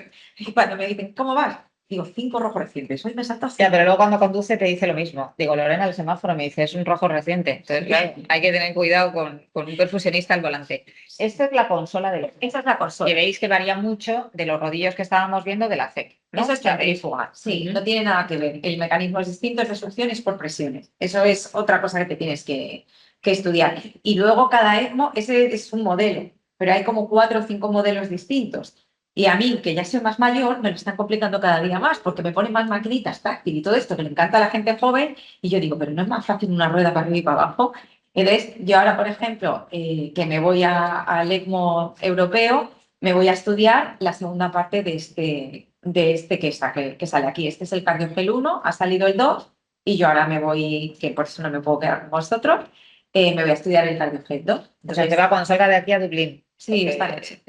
cuando me dicen, ¿cómo vas? Digo, 5 rojos recientes, hoy me he saltado 5. Ya, pero luego cuando conduce te dice lo mismo. Digo, Lorena, el semáforo me dice, es un rojo reciente. Entonces, claro, hay que tener cuidado con un perfusionista al volante. Esta es la consola del... Esa es la consola. Que veis que varía mucho de los rodillos que estábamos viendo de la CEP, ¿no? Eso es centrífuga, sí, no tiene nada que ver. El mecanismo es distinto, es de succión, es por presiones. Eso es otra cosa que te tienes que estudiar. Y luego cada ECMO, ese es un modelo, pero hay como 4 o 5 modelos distintos. Y a mí, que ya soy más mayor, me lo están complicando cada día más porque me ponen más maquinitas táctil y todo esto que le encanta a la gente joven. Y yo digo, pero no es más fácil una rueda para arriba y para abajo. Entonces, yo ahora, por ejemplo, que me voy al ECMO europeo, me voy a estudiar la segunda parte de este que sale aquí. Este es el Cardiogel 1, ha salido el 2 y yo ahora me voy, que por eso no me puedo quedar con vosotros, me voy a estudiar el Cardiogel 2. O sea, te va cuando salga de aquí a Dublín. Sí, Porque- esta noche.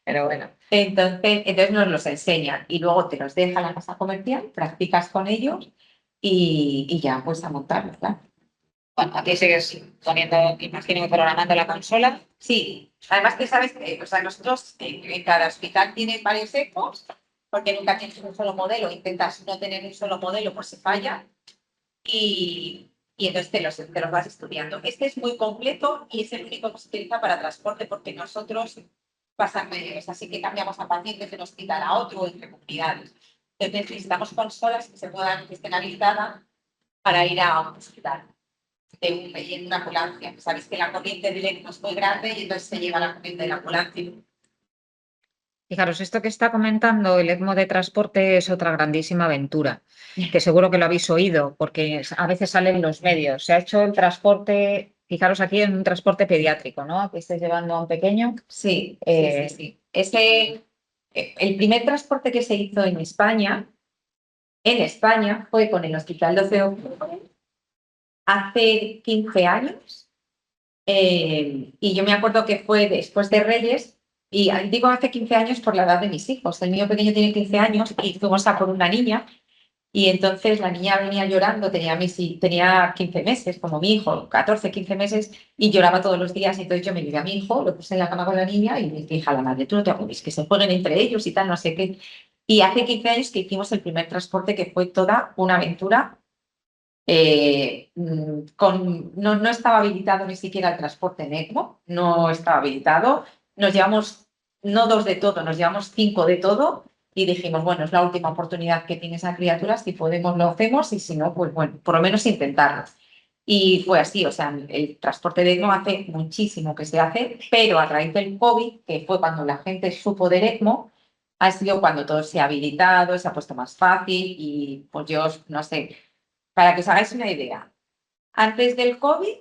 Pero bueno. Entonces nos los enseñan y luego te los deja la casa comercial, practicas con ellos y ya pues a montarlos, claro. Bueno, aquí sigues poniendo, imagino, que programando la consola. Sí, además que sabes que o sea, nosotros en cada hospital tiene varios ECMOs, porque nunca tienes un solo modelo, intentas no tener un solo modelo por si falla, y entonces te los vas estudiando. Este es muy completo y es el único que se utiliza para transporte, porque nosotros así que cambiamos a pacientes de un hospital a otro entre comunidades. Entonces necesitamos consolas que estén habilitadas para ir a un hospital en una ambulancia. Sabéis que la corriente del ECMO es muy grande y entonces se lleva la corriente de la ambulancia. Fijaros, esto que está comentando el ECMO de transporte es otra grandísima aventura, que seguro que lo habéis oído, porque a veces salen en los medios. Se ha hecho el transporte, fijaros aquí, en un transporte pediátrico, ¿no? Aquí estáis llevando a un pequeño. Sí, sí. El primer transporte que se hizo en España fue con el Hospital 12 de Octubre hace 15 años. Y yo me acuerdo que fue después de Reyes, y digo hace 15 años por la edad de mis hijos. El mío pequeño tiene 15 años y fuimos a por una niña. Y entonces la niña venía llorando, tenía 15 meses, como mi hijo, 14, 15 meses, y lloraba todos los días. Y entonces yo me llevé a mi hijo, lo puse en la cama con la niña y le dije a la madre, tú no te acuerdas, que se jueguen entre ellos y tal, no sé qué. Y hace 15 años que hicimos el primer transporte, que fue toda una aventura. No estaba habilitado ni siquiera el transporte en ECMO, no estaba habilitado. Nos llevamos, no 2 de todo, nos llevamos 5 de todo. Y dijimos, bueno, es la última oportunidad que tiene esa criatura, si podemos lo hacemos y si no, pues bueno, por lo menos intentarlo. Y fue así, o sea, el transporte de ECMO hace muchísimo que se hace, pero a raíz del COVID, que fue cuando la gente supo del ECMO, ha sido cuando todo se ha habilitado, se ha puesto más fácil y pues yo, no sé, para que os hagáis una idea, antes del COVID,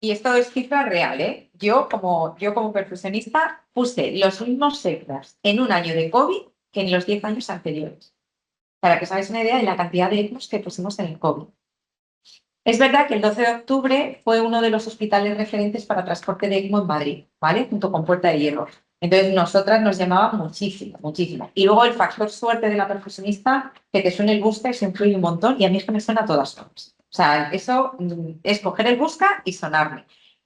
y esto es cifra real, yo como perfusionista puse los mismos cifras en un año de COVID que en los 10 años anteriores. Para que os hagáis una idea de la cantidad de ECMOs que pusimos en el COVID. Es verdad que el 12 de octubre fue uno de los hospitales referentes para transporte de ECMO en Madrid, ¿vale? Junto con Puerta de Hierro. Entonces, nosotras nos llamaban muchísimo, muchísimo. Y luego el factor suerte de la perfusionista, que te suene el busca, eso influye un montón y a mí es que me suena a todas horas. O sea, eso es coger el busca y sonarme.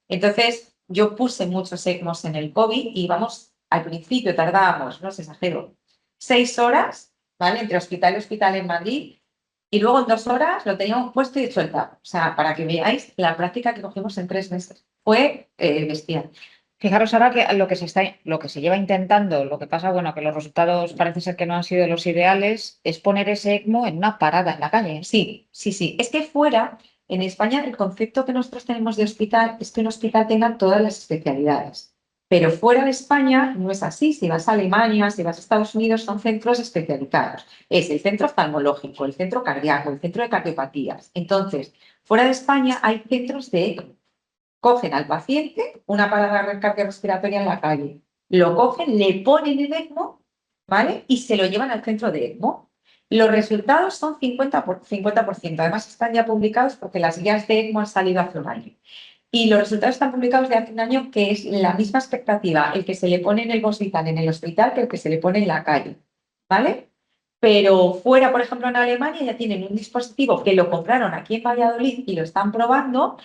Entonces, yo puse muchos ECMOs en el COVID y al principio tardábamos, no os exagero, 6 horas, ¿vale? Entre hospital y hospital en Madrid. Y luego en 2 horas lo teníamos puesto y sueltado. O sea, para que veáis la práctica que cogimos en 3 meses. Fue bestial. Fijaros ahora que lo que se lleva intentando, lo que pasa, bueno, que los resultados parece ser que no han sido los ideales, es poner ese ECMO en una parada en la calle. Sí, sí, sí. Es que fuera, en España, el concepto que nosotros tenemos de hospital es que un hospital tenga todas las especialidades. Pero fuera de España no es así. Si vas a Alemania, si vas a Estados Unidos, son centros especializados. Es el centro oftalmológico, el centro cardíaco, el centro de cardiopatías. Entonces, fuera de España hay centros de ECMO. Cogen al paciente una parada cardiorrespiratoria en la calle, lo cogen, le ponen el ECMO, ¿vale? Y se lo llevan al centro de ECMO. Los resultados son 50%. Además, están ya publicados porque las guías de ECMO han salido hace un año. Y los resultados están publicados de hace un año, que es la misma expectativa el que se le pone en el hospital que el que se le pone en la calle. ¿vale? Pero fuera, por ejemplo, en Alemania ya tienen un dispositivo que lo compraron aquí en Valladolid y lo están probando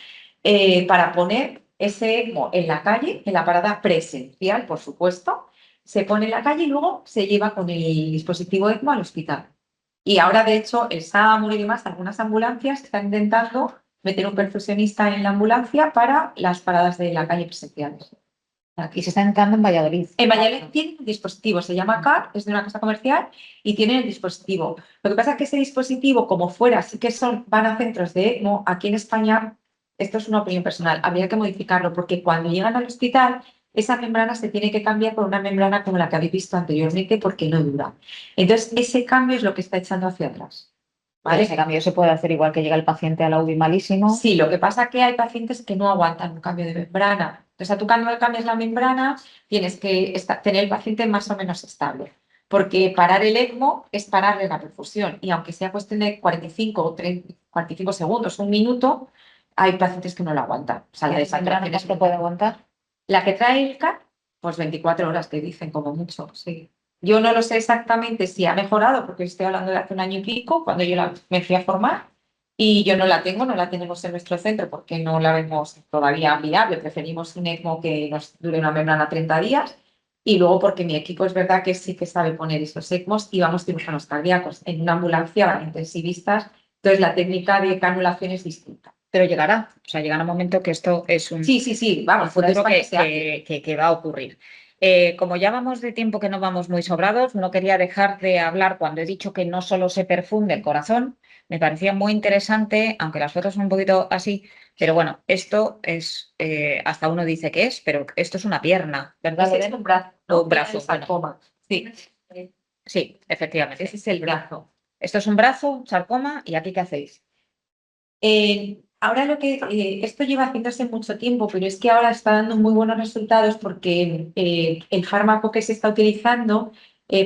para poner ese ECMO en la calle, en la parada presencial, por supuesto. Se pone en la calle y luego se lleva con el dispositivo ECMO al hospital. Y ahora, de hecho, el SAMUR y demás, algunas ambulancias están intentando meter un perfusionista en la ambulancia para las paradas de la calle presenciales. Y se está entrando en Valladolid. En Valladolid tiene un dispositivo, se llama CAR, es de una casa comercial y tienen el dispositivo. Lo que pasa es que ese dispositivo, como fuera, sí que van a centros de ECMO, aquí en España, esto es una opinión personal, habría que modificarlo porque cuando llegan al hospital, esa membrana se tiene que cambiar por una membrana como la que habéis visto anteriormente porque no dura. Entonces, ese cambio es lo que está echando hacia atrás. ¿Vale? Ese cambio se puede hacer igual que llega el paciente a la UBI malísimo. Sí, lo que pasa es que hay pacientes que no aguantan un cambio de membrana. Entonces, tú cuando cambias la membrana, tienes que tener el paciente más o menos estable. Porque parar el ECMO es pararle la perfusión. Y aunque sea cuestión de 45 o 30, 45 segundos, un minuto, hay pacientes que no lo aguantan. O sea, la membrana desaturación que puede aguantar. La que trae el CAR, pues 24 horas te dicen como mucho, sí. Yo no lo sé exactamente si ha mejorado, porque estoy hablando de hace un año y pico, cuando yo me fui a formar, y yo no la tengo, no la tenemos en nuestro centro porque no la vemos todavía viable. Preferimos un ECMO que nos dure una membrana 30 días, y luego porque mi equipo es verdad que sí que sabe poner esos ECMOs y vamos cirujanos cardíacos. En una ambulancia van intensivistas, entonces la técnica de canulación es distinta. Pero llegará, o sea, llegará un momento que esto es un Sí, vamos, futuro fuera de España se hace. que va a ocurrir. Como ya vamos de tiempo que no vamos muy sobrados, no quería dejar de hablar cuando he dicho que no solo se perfunde el corazón. Me parecía muy interesante, aunque las fotos son un poquito así, pero bueno, esto es, hasta uno dice que es, pero esto es una pierna, ¿verdad? Ese es un brazo, ¿no? Un brazo, El sarcoma. Sí, Sí, efectivamente. ese es el brazo. Esto es un brazo, un sarcoma, ¿y aquí qué hacéis? Ahora esto lleva haciéndose mucho tiempo, pero es que ahora está dando muy buenos resultados porque el fármaco que se está utilizando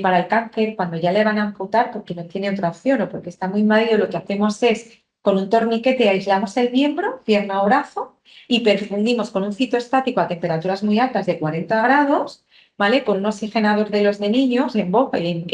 para el cáncer, cuando ya le van a amputar porque no tiene otra opción o porque está muy invadido, lo que hacemos es con un torniquete aislamos el miembro, pierna o brazo, y perfundimos con un citoestático a temperaturas muy altas de 40 grados, ¿vale? Con un oxigenador de los de niños en boca y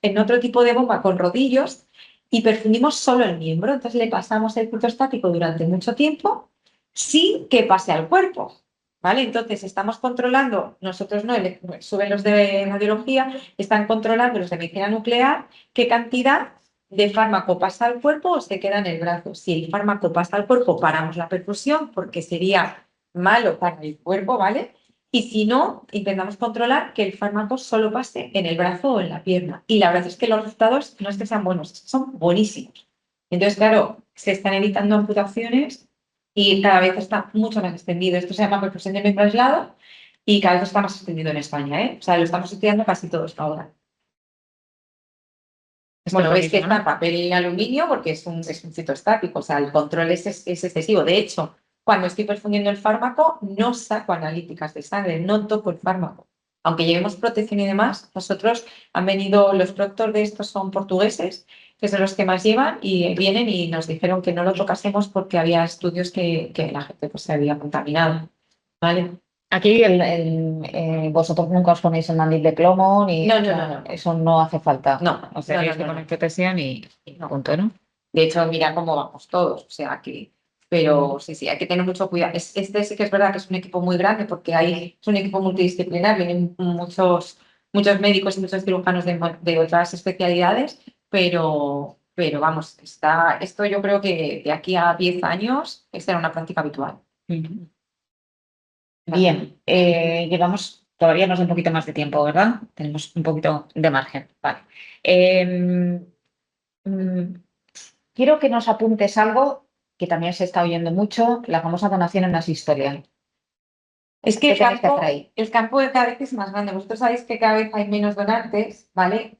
en otro tipo de bomba con rodillos y perfundimos solo el miembro. Entonces le pasamos el citoestático durante mucho tiempo sin que pase al cuerpo. ¿Vale? Entonces estamos controlando, nosotros no, suben los de radiología, están controlando los de medicina nuclear qué cantidad de fármaco pasa al cuerpo o se queda en el brazo. Si el fármaco pasa al cuerpo, paramos la perfusión porque sería malo para el cuerpo, ¿vale? Y si no, intentamos controlar que el fármaco solo pase en el brazo o en la pierna. Y la verdad es que los resultados no es que sean buenos, son buenísimos. Entonces, claro, se están evitando amputaciones y cada vez está mucho más extendido. Esto se llama perfusión de miembro aislado y cada vez está más extendido en España, ¿eh? O sea, lo estamos estudiando casi todos ahora. Bueno, veis que está en papel y aluminio porque es un citoestático, o sea, el control es excesivo. De hecho, cuando estoy perfundiendo el fármaco, no saco analíticas de sangre, no toco el fármaco. Aunque llevemos protección y demás, nosotros han venido, los proctores de estos son portugueses, que son los que más llevan, y vienen y nos dijeron que no lo tocásemos porque había estudios que la gente pues, se había contaminado. ¿Vale? Aquí vosotros nunca os ponéis el mandil de plomo ni No, no. Eso no hace falta. No, O sea, tenéis que poner protección y punto, ¿no? De hecho, mira cómo vamos todos, o sea que, pero sí, hay que tener mucho cuidado. Este sí que es verdad que es un equipo muy grande porque es un equipo multidisciplinar, vienen muchos médicos y muchos cirujanos de otras especialidades, pero vamos, esto yo creo que de aquí a 10 años será una práctica habitual. Bien, todavía nos da un poquito más de tiempo, ¿verdad? Tenemos un poquito de margen. Vale. Quiero que nos apuntes algo que también se está oyendo mucho, la famosa donación en asistolia. Es que ¿Qué tenéis que hacer ahí? el campo cada vez es más grande. Vosotros sabéis que cada vez hay menos donantes, ¿vale?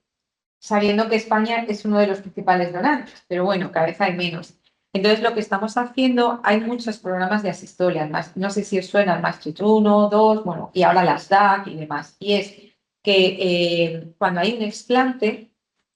Sabiendo que España es uno de los principales donantes, pero bueno, cada vez hay menos. Entonces, lo que estamos haciendo, hay muchos programas de asistolia, no sé si os suenan Maastricht 1, 2, bueno, y ahora las DAC y demás. Y es que cuando hay un explante,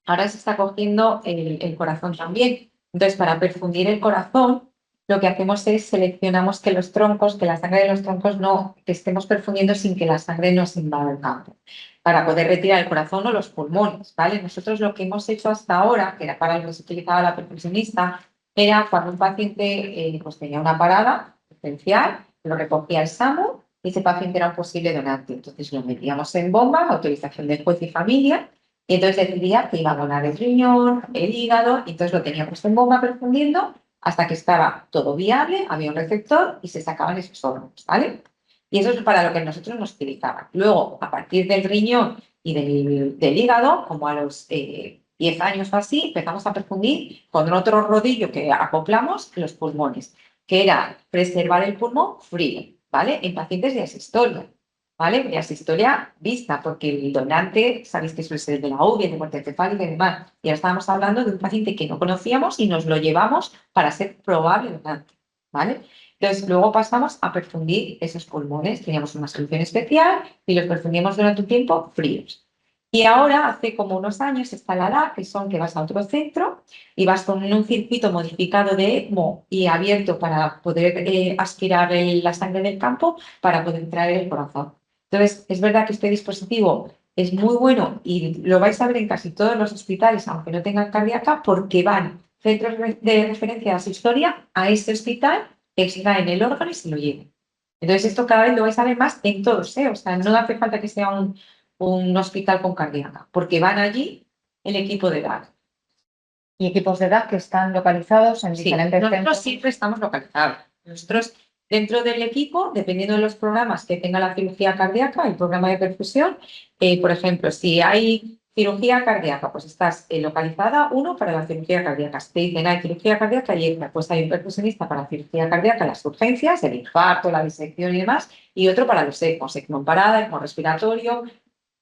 ahora se está cogiendo el corazón también. Entonces, para perfundir el corazón, lo que hacemos es seleccionamos que los troncos, que la sangre de los troncos no, que estemos perfundiendo sin que la sangre nos invada el campo, para poder retirar el corazón o los pulmones, ¿vale? Nosotros lo que hemos hecho hasta ahora, que era para lo que se utilizaba la perfusionista, era cuando un paciente pues tenía una parada potencial, lo recogía el SAMU y ese paciente era un posible donante. Entonces lo metíamos en bomba, autorización de juez y familia, y entonces decidía que iba a donar el riñón, el hígado, y entonces lo teníamos en bomba perfundiendo hasta que estaba todo viable, había un receptor y se sacaban esos órganos, ¿vale? Y eso es para lo que nosotros nos utilizaban. Luego, a partir del riñón y del hígado, como a los 10 años o así, empezamos a perfundir con otro rodillo que acoplamos los pulmones, que era preservar el pulmón frío, ¿vale? En pacientes de asistolia, ¿vale? De asistolia vista, porque el donante, sabéis que suele ser el de la UBI, de muerte encefálica y demás. Y ahora estábamos hablando de un paciente que no conocíamos y nos lo llevamos para ser probable donante, ¿vale? Entonces, luego pasamos a perfundir esos pulmones. Teníamos una solución especial y los perfundíamos durante un tiempo fríos. Y ahora, hace como unos años, está la LAC, que son que vas a otro centro y vas con un circuito modificado de ECMO y abierto para poder aspirar la sangre del campo para poder entrar en el corazón. Entonces, es verdad que este dispositivo es muy bueno y lo vais a ver en casi todos los hospitales, aunque no tengan cardíaca, porque van centros de referencia de asistolia a ese hospital, extraen el órgano y se lo llevan. Entonces, esto cada vez lo vais a ver más en todos, ¿eh? O sea, no hace falta que sea un hospital con cardíaca, porque van allí el equipo de edad. Y equipos de edad que están localizados en Sí, diferentes nosotros centros. siempre estamos localizados. Nosotros, dentro del equipo, dependiendo de los programas que tenga la cirugía cardíaca, el programa de perfusión, por ejemplo, si hay cirugía cardíaca, pues estás localizada uno para la cirugía cardíaca. Si te dicen hay cirugía cardíaca y entra, pues hay un perfusionista para cirugía cardíaca, las urgencias, el infarto, la disección y demás, y otro para los ECMOs, ECMO en parada, ECMO respiratorio.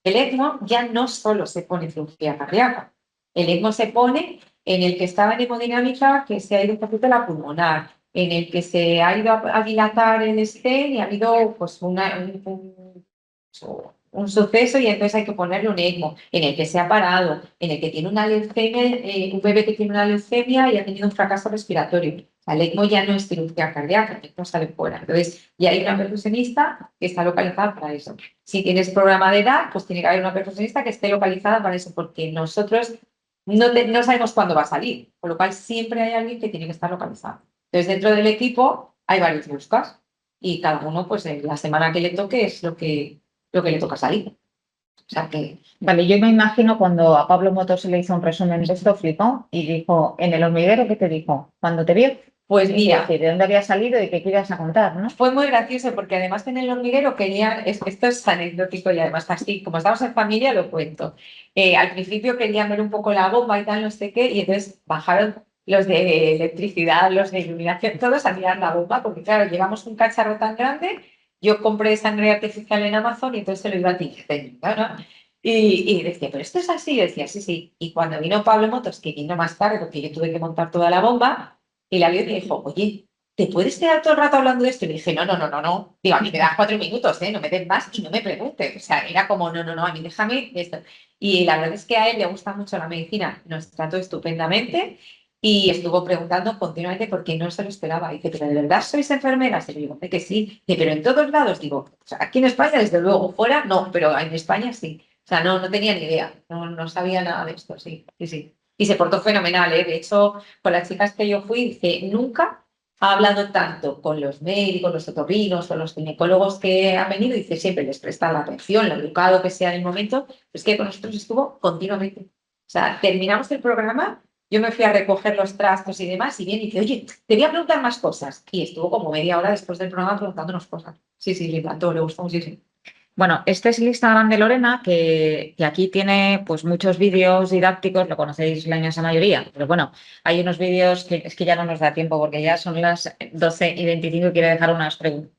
El ECMO ya no solo se pone en cirugía cardíaca, el ECMO se pone en el que estaba en hemodinámica, que se ha ido un poquito la pulmonar, en el que se ha ido a dilatar el stent y ha habido pues un suceso y entonces hay que ponerle un ECMO, en el que se ha parado, en el que tiene una leucemia, un bebé que tiene una leucemia y ha tenido un fracaso respiratorio. O sea, el ECMO ya no es cirugía cardíaca, el ECMO sale fuera. Entonces, ya hay una perfusionista que está localizada para eso. Si tienes programa de edad, pues tiene que haber una perfusionista que esté localizada para eso, porque nosotros no sabemos cuándo va a salir, con lo cual siempre hay alguien que tiene que estar localizado. Entonces, dentro del equipo hay varios buscas y cada uno, pues en la semana que le toque es lo que le toca salir. O sea que, Vale, yo me imagino cuando a Pablo Motos se le hizo un resumen de esto, flipó y dijo, en el hormiguero, ¿qué te dijo? Cuando te vio, pues mira, ¿de dónde había salido y qué querías a contar, no? fue muy gracioso porque además en el hormiguero querían, esto es anecdótico y además así, como estamos en familia, lo cuento. Al principio querían ver un poco la bomba y tal, no sé qué, y entonces bajaron los de electricidad, los de iluminación, todos a mirar la bomba, porque claro, llevamos un cacharro tan grande, yo compré sangre artificial en Amazon y entonces se lo iba a tirar, ¿no? Y decía, pero esto es así, y decía, sí, sí. Y cuando vino Pablo Motos, que vino más tarde, porque yo tuve que montar toda la bomba, y la vio y me dijo, oye, ¿te puedes quedar todo el rato hablando de esto? Y le dije, no, no, no, no, no. Digo, a mí me das 4 minutos, ¿eh? No me des más y no me preguntes. O sea, era como, no, no, no, a mí déjame esto. Y la verdad es que a él le gusta mucho la medicina, nos trató estupendamente y estuvo preguntando continuamente por qué no se lo esperaba. Y dice, ¿pero de verdad sois enfermeras? Y le digo, que sí. Dice, pero en todos lados, digo, o sea, aquí en España, desde luego, fuera, no, pero en España sí. O sea, no tenía ni idea, no sabía nada de esto, sí, sí, sí. Y se portó fenomenal, ¿eh? De hecho, con las chicas que yo fui, dice, nunca ha hablado tanto con los médicos, los otorrinos o los ginecólogos que han venido, dice, siempre les presta la atención, lo educado que sea en el momento, es que con nosotros estuvo continuamente. O sea, terminamos el programa, yo me fui a recoger los trastos y demás, y viene y dice, oye, te voy a preguntar más cosas. Y estuvo como media hora después del programa preguntándonos cosas. Sí, sí, le encantó, le gustó muchísimo. Bueno, este es el Instagram de Lorena, que aquí tiene pues muchos vídeos didácticos, lo conocéis la inmensa mayoría, pero bueno, hay unos vídeos que es que ya no nos da tiempo porque ya son las 12:25 y quiero dejar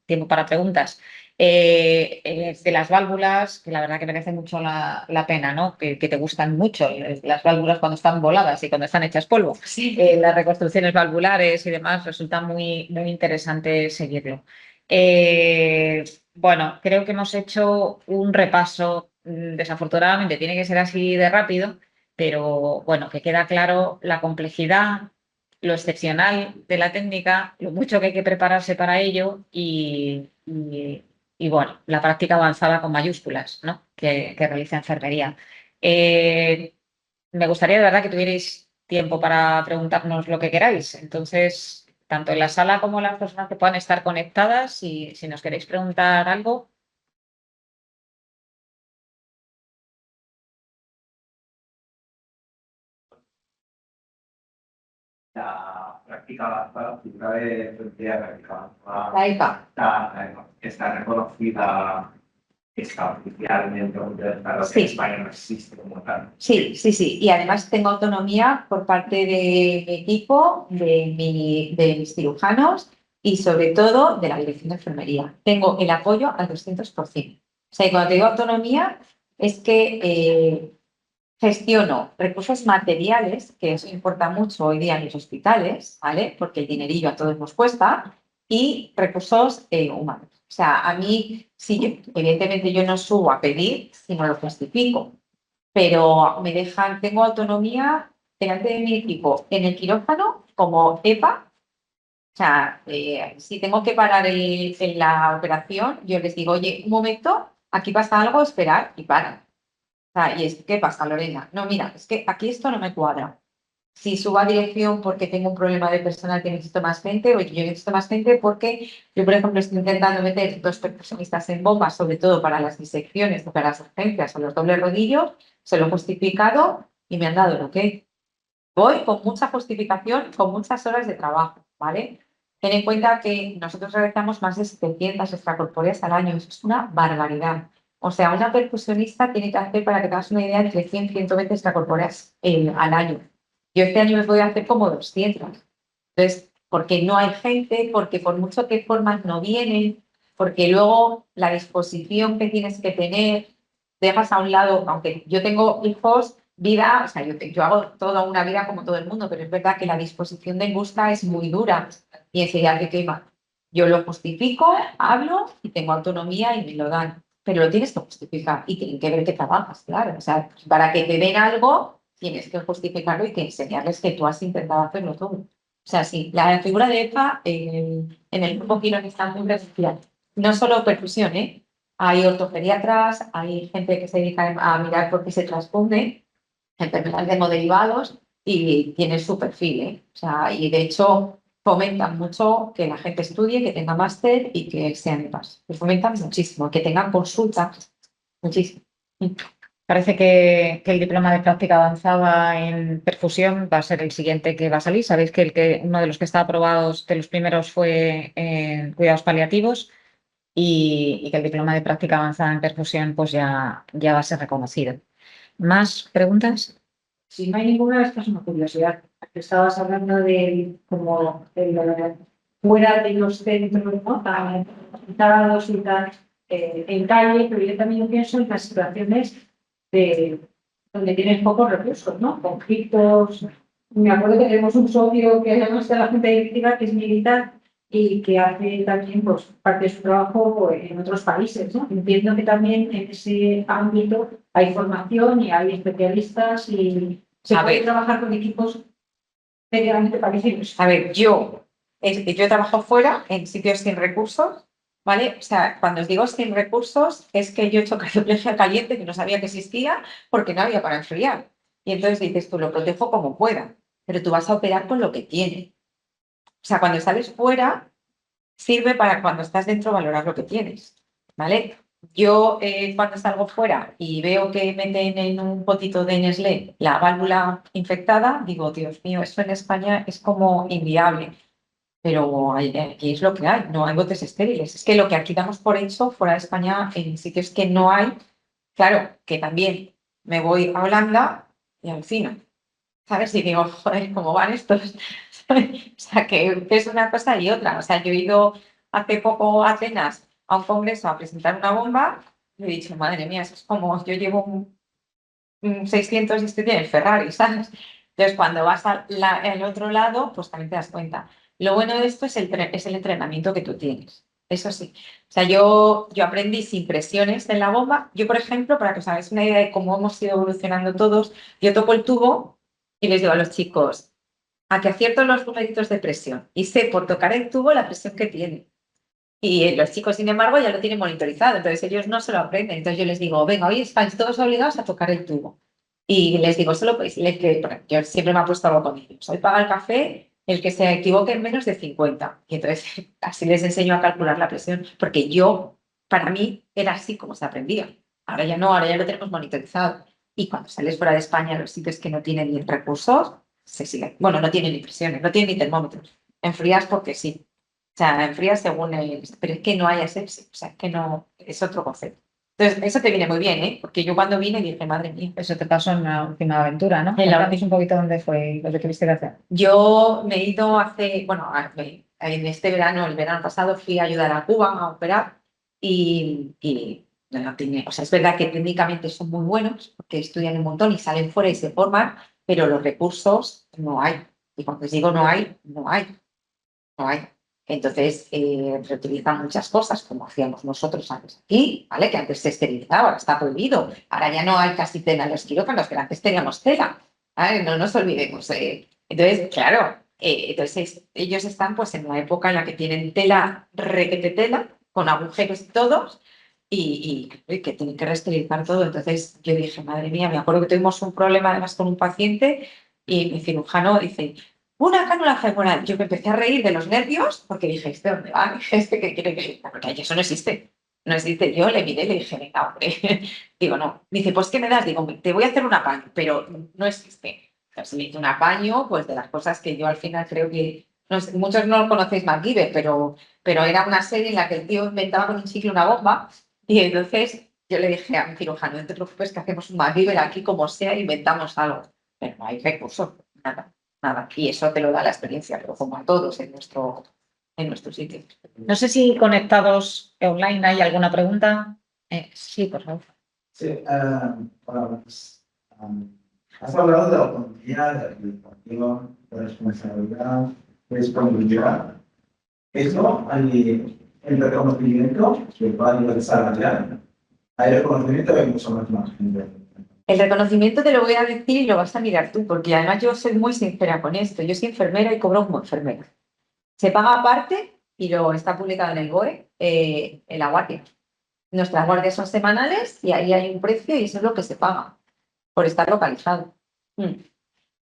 tiempo para preguntas. De las válvulas, que la verdad que merece mucho la pena, ¿no? Que te gustan mucho las válvulas cuando están voladas y cuando están hechas polvo. Sí. Las reconstrucciones valvulares y demás resulta muy, muy interesante seguirlo. Bueno, creo que hemos hecho un repaso, desafortunadamente tiene que ser así de rápido, pero bueno, que queda claro la complejidad, lo excepcional de la técnica, lo mucho que hay que prepararse para ello y, bueno, la práctica avanzada con mayúsculas, ¿no? que realiza enfermería. Me gustaría de verdad que tuvierais tiempo para preguntarnos lo que queráis. Entonces, tanto en la sala como las personas que puedan estar conectadas, si nos queréis preguntar algo. La práctica avanzada, la figura de enfermería práctica avanzada, La EPA. está reconocida, está oficialmente, claro, Sí. en España no existe como tal. Sí, sí, sí. Y además tengo autonomía por parte de mi equipo, de mis cirujanos y sobre todo de la dirección de enfermería. Tengo el apoyo al 200%. O sea, y cuando te digo autonomía es que gestiono recursos materiales, que eso importa mucho hoy día en los hospitales, ¿vale? Porque el dinerillo a todos nos cuesta, y recursos humanos. O sea, a mí, sí, evidentemente yo no subo a pedir si no lo justifico, pero me dejan, tengo autonomía delante de mi equipo en el quirófano como EPA. O sea, si tengo que parar en la operación, yo les digo, oye, un momento, aquí pasa algo, esperar y paran. O sea, y es, ¿qué pasa, Lorena? No, mira, es que aquí esto no me cuadra. Si subo a dirección porque tengo un problema de personal que necesito más gente, oye, yo necesito más gente porque yo, por ejemplo, estoy intentando meter 2 percusionistas en bombas, sobre todo para las disecciones o para las urgencias o los dobles rodillos, se lo he justificado y me han dado lo que voy con mucha justificación, con muchas horas de trabajo, ¿vale? Ten en cuenta que nosotros realizamos más de 700 extracorpóreas al año, eso es una barbaridad. O sea, una percusionista tiene que hacer, para que te hagas una idea, entre 100 y 120 extracorpóreas al año. Yo este año me voy a hacer como 200. Entonces, porque no hay gente, porque por mucho que formas no vienen, porque luego la disposición que tienes que tener, dejas a un lado, aunque yo tengo hijos, vida, o sea, yo hago toda una vida como todo el mundo, pero es verdad que la disposición de busca es muy dura y enseguida te quema. Yo lo justifico, hablo y tengo autonomía y me lo dan, pero lo tienes que justificar y tienen que ver que trabajas, claro. O sea, para que te den algo, tienes que justificarlo y que enseñarles que tú has intentado hacerlo todo. O sea, sí, la figura de EPA en el grupo Quirón está muy presencial. No solo percusión, ¿eh? Hay ortopediatras, hay gente que se dedica a mirar por qué se transfunde, enfermedades de hemoderivados y tiene su perfil, ¿eh? O sea, y de hecho fomentan mucho que la gente estudie, que tenga máster y que sean EPAs. Lo fomentan muchísimo, que tengan consultas, muchísimo. Parece que el diploma de práctica avanzada en perfusión va a ser el siguiente que va a salir. Sabéis que uno de los que está aprobados de los primeros fue en cuidados paliativos y que el diploma de práctica avanzada en perfusión pues ya va a ser reconocido. ¿Más preguntas? Si no hay ninguna, esto es una curiosidad. Estabas hablando de como fuera de los centros, ¿no? Para hospitalados y tal, en calle, pero yo también pienso en las situaciones de donde tienes pocos recursos, ¿no? Conflictos. Me acuerdo que tenemos un socio que además de la Junta Directiva, que es militar y que hace también pues, parte de su trabajo en otros países, ¿no? Entiendo que también en ese ámbito hay formación y hay especialistas y se puede trabajar con equipos medianamente parecidos. A ver, yo he trabajado fuera en sitios sin recursos, ¿vale? O sea, cuando os digo sin recursos, es que yo he hecho cardioplegia caliente que no sabía que existía porque no había para enfriar. Y entonces dices, tú lo protejo como pueda, pero tú vas a operar con lo que tienes. O sea, cuando sales fuera, sirve para cuando estás dentro valorar lo que tienes, ¿vale? Yo cuando salgo fuera y veo que meten en un potito de Nestlé la válvula infectada, digo, Dios mío, eso en España es como inviable. Pero aquí es lo que hay, no hay botes estériles. Es que lo que aquí damos por hecho fuera de España, en sitios que no hay, claro, que también me voy a Holanda y alucino. ¿Sabes? Y digo, joder, ¿cómo van estos? O sea, que es una cosa y otra. O sea, yo he ido hace poco a Atenas a un congreso a presentar una bomba y he dicho, madre mía, eso es como yo llevo un 600 y estoy en el Ferrari, ¿sabes? Entonces, cuando vas al otro lado, pues también te das cuenta. Lo bueno de esto es el entrenamiento que tú tienes. Eso sí. O sea, yo aprendí sin presiones en la bomba. Yo, por ejemplo, para que os hagáis una idea de cómo hemos ido evolucionando todos, yo toco el tubo y les digo a los chicos, a que acierto los numeritos de presión y sé por tocar el tubo la presión que tiene. Y los chicos, sin embargo, ya lo tienen monitorizado, entonces ellos no se lo aprenden. Entonces yo les digo, venga, hoy estáis todos obligados a tocar el tubo. Y les digo, solo podéis, yo siempre me ha puesto algo con ellos. Hoy paga el café el que se equivoque en menos de 50. Y entonces así les enseño a calcular la presión, porque para mí, era así como se aprendía. Ahora ya no, ahora ya lo tenemos monitorizado. Y cuando sales fuera de España, los sitios que no tienen ni recursos, se siguen. Bueno, no tienen ni presiones, no tienen ni termómetros. Enfrías porque sí. O sea, enfrías según pero es que no hay asepsia, o sea, es que no, es otro concepto. Entonces, eso te viene muy bien, ¿eh? Porque yo cuando vine dije, madre mía. Eso te pasó en la última aventura, ¿no? En la Cuéntanos un poquito dónde fue lo que tuviste que hacer. Yo me he ido en este verano, el verano pasado, fui a ayudar a Cuba a operar y no o sea, es verdad que técnicamente son muy buenos porque estudian un montón y salen fuera y se forman, pero los recursos no hay. Y cuando les digo no hay, no hay, no hay. Entonces, reutilizan muchas cosas, como hacíamos nosotros antes aquí, ¿vale? Que antes se esterilizaba, ahora está prohibido. Ahora ya no hay casi tela en los quirófanos, pero antes teníamos tela. ¿Vale? No nos olvidemos. Entonces, claro, ellos están pues en una época en la que tienen tela, requete tela, con agujeros y todos, y que tienen que reesterilizar todo. Entonces, yo dije, madre mía, me acuerdo que tuvimos un problema además con un paciente y mi cirujano dice, una cánula femoral. Yo me empecé a reír de los nervios porque dije, ¿este dónde va? ¿Este qué quiere que...? Porque eso no existe. No existe. Yo le miré y le dije, venga, hombre. Digo, no. Dice, pues, ¿qué me das? Digo, te voy a hacer un apaño, pero no existe. Entonces me hizo un apaño, pues, de las cosas que yo al final creo que... No sé, muchos no lo conocéis, MacGyver, pero era una serie en la que el tío inventaba con un chicle una bomba y entonces yo le dije a mi cirujano, no te preocupes que hacemos un MacGyver aquí como sea, inventamos algo. Pero no hay recursos, nada. Nada, y eso te lo da la experiencia, pero como a todos en nuestro sitio. No sé si conectados online hay alguna pregunta. Sí, por favor. Sí, bueno, pues, has hablado de autonomía, de administración, de responsabilidad, de disponibilidad. Eso, hay el reconocimiento que va a nivel salarial. Hay reconocimiento de mucho más margen. El reconocimiento te lo voy a decir y lo vas a mirar tú, porque además yo soy muy sincera con esto. Yo soy enfermera y cobro como enfermera. Se paga aparte y lo está publicado en el BOE, en la guardia. Nuestras guardias son semanales y ahí hay un precio y eso es lo que se paga por estar localizado.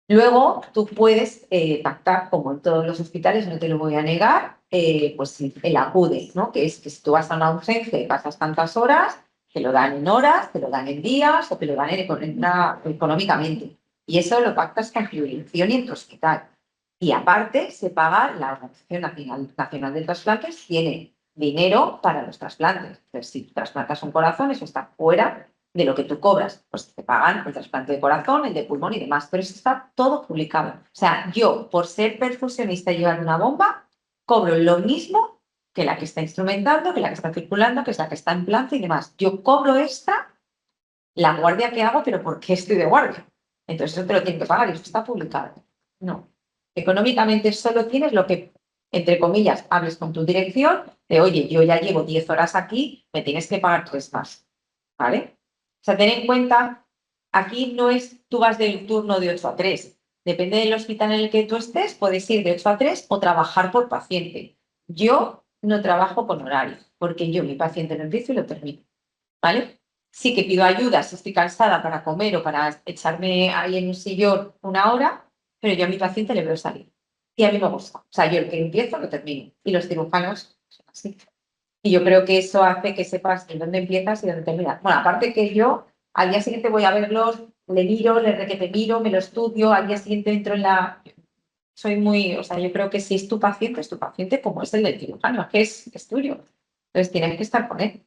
Luego, tú puedes pactar, como en todos los hospitales, no te lo voy a negar, pues el acude, ¿no? Que es que si tú vas a una urgencia y pasas tantas horas, te lo dan en horas, te lo dan en días o te lo dan económicamente. Y eso lo pactas con tu dirección y en tu hospital. Y aparte, se paga la Organización Nacional de Trasplantes, tiene dinero para los trasplantes. Entonces, si trasplantas un corazón, eso está fuera de lo que tú cobras, pues te pagan el trasplante de corazón, el de pulmón y demás, pero eso está todo publicado. O sea, yo, por ser perfusionista y llevar una bomba, cobro lo mismo que la que está instrumentando, que la que está circulando, que es la que está en planta y demás. Yo cobro la guardia que hago, pero ¿por qué estoy de guardia? Entonces eso te lo tienen que pagar y eso está publicado. No. Económicamente solo tienes lo que, entre comillas, hables con tu dirección de, oye, yo ya llevo 10 horas aquí, me tienes que pagar 3 más. ¿Vale? O sea, ten en cuenta, aquí no es tú vas del turno de 8 a 3. Depende del hospital en el que tú estés, puedes ir de 8 a 3 o trabajar por paciente. Yo no trabajo con horario, porque yo mi paciente lo empiezo y lo termino. ¿Vale? Sí que pido ayuda si estoy cansada para comer o para echarme ahí en un sillón una hora, pero yo a mi paciente le veo salir. Y a mí me gusta. O sea, yo el que empiezo lo termino. Y los cirujanos son así. Y yo creo que eso hace que sepas en dónde empiezas y dónde terminas. Bueno, aparte que yo al día siguiente voy a verlos, le miro, te miro, me lo estudio, al día siguiente entro en la... Soy muy, o sea, yo creo que si es tu paciente como es el del cirujano, que es estudio. Entonces tienes que estar con él.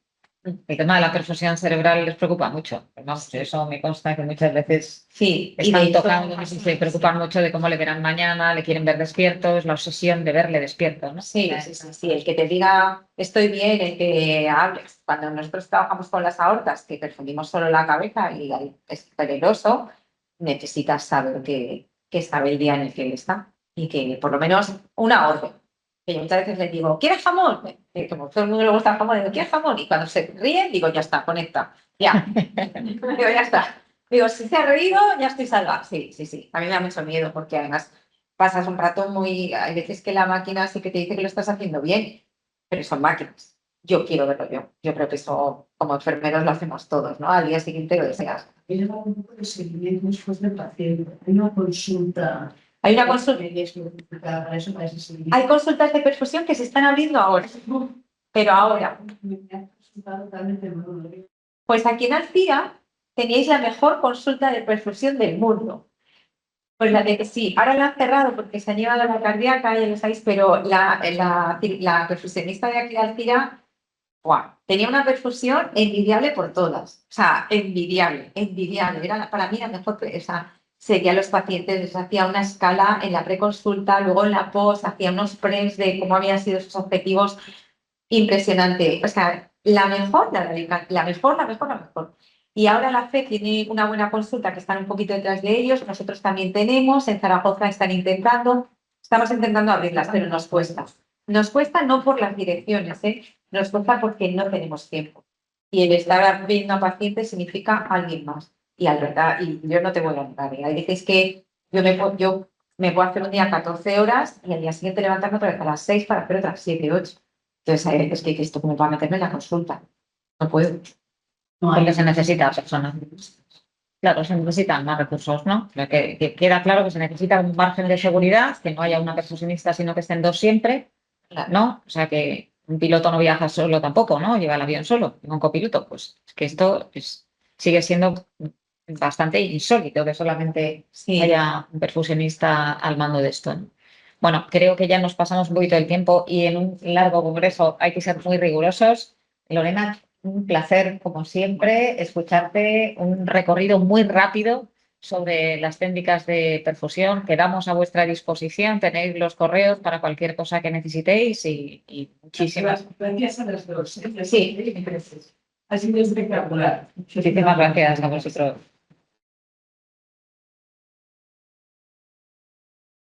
El tema de la perfusión cerebral les preocupa mucho. Vamos, eso me consta que muchas veces Sí, y de están hecho, tocando y se preocupan mucho de cómo le verán mañana, le quieren ver despiertos, la obsesión de verle despierto, ¿no? sí, el que te diga estoy bien, el que hables. Cuando nosotros trabajamos con las aortas, que perfundimos solo la cabeza y ahí es peligroso, necesitas saber que sabe el día en el que él está y que por lo menos una orden. Que yo muchas veces les digo, ¿quieres jamón? Como todo el mundo le gusta el jamón, digo, ¿quieres jamón? Y cuando se ríen, digo, ya está, conecta. Ya. Digo, ya está. Digo, si se ha reído, ya estoy salva. Sí, sí, sí. A mí me da mucho miedo porque además pasas un rato muy... Hay veces que la máquina sí que te dice que lo estás haciendo bien, pero son máquinas. Yo quiero verlo yo. Yo creo que eso, como enfermeros, lo hacemos todos, ¿no? Al día siguiente lo deseas. Hay un poco de seguimiento después del paciente. Hay una consulta. Hay una consulta. Para eso, para ese seguimiento. Hay consultas de perfusión que se están abriendo ahora, pero ahora. Pues aquí en Alcira teníais la mejor consulta de perfusión del mundo. Pues la de sí, ahora la han cerrado porque se han llevado a la cardíaca, ya lo sabéis, pero la perfusionista de aquí de Alcira, ¡guau! Tenía una perfusión envidiable por todas. O sea, envidiable, envidiable. Era para mí la mejor, o sea, seguía a los pacientes, les hacía una escala en la preconsulta, luego en la post, hacía unos pres de cómo habían sido sus objetivos. Impresionante. O sea, la mejor, la mejor. Y ahora la FE tiene una buena consulta que están un poquito detrás de ellos. Nosotros también tenemos. En Zaragoza estamos intentando abrirlas, pero nos cuesta. Nos cuesta no por las direcciones, nos cuesta porque no tenemos tiempo. Y el estar viendo a pacientes significa alguien más. Y al verdad, y yo no te voy a negar, hay veces que yo me puedo hacer un día 14 horas y al día siguiente levantarme otra vez a las 6 para hacer otras 7, 8. Entonces, hay veces que esto como para meterme en la consulta. No puedo. Porque se necesita personas. Claro, se necesitan más recursos, ¿no? Que queda claro que se necesita un margen de seguridad, que no haya una perfusionista, sino que estén dos siempre, ¿no? O sea, que un piloto no viaja solo tampoco, ¿no? Lleva el avión solo, un copiloto. Pues es que esto sigue siendo bastante insólito que solamente haya un perfusionista al mando de esto, ¿no? Bueno, creo que ya nos pasamos un poquito del tiempo y en un largo congreso hay que ser muy rigurosos. Lorena, un placer, como siempre, escucharte, un recorrido muy rápido sobre las técnicas de perfusión. Quedamos a vuestra disposición, tenéis los correos para cualquier cosa que necesitéis y muchísimas Gracias a las dos. Sí. Ha sido espectacular. gracias a vosotros.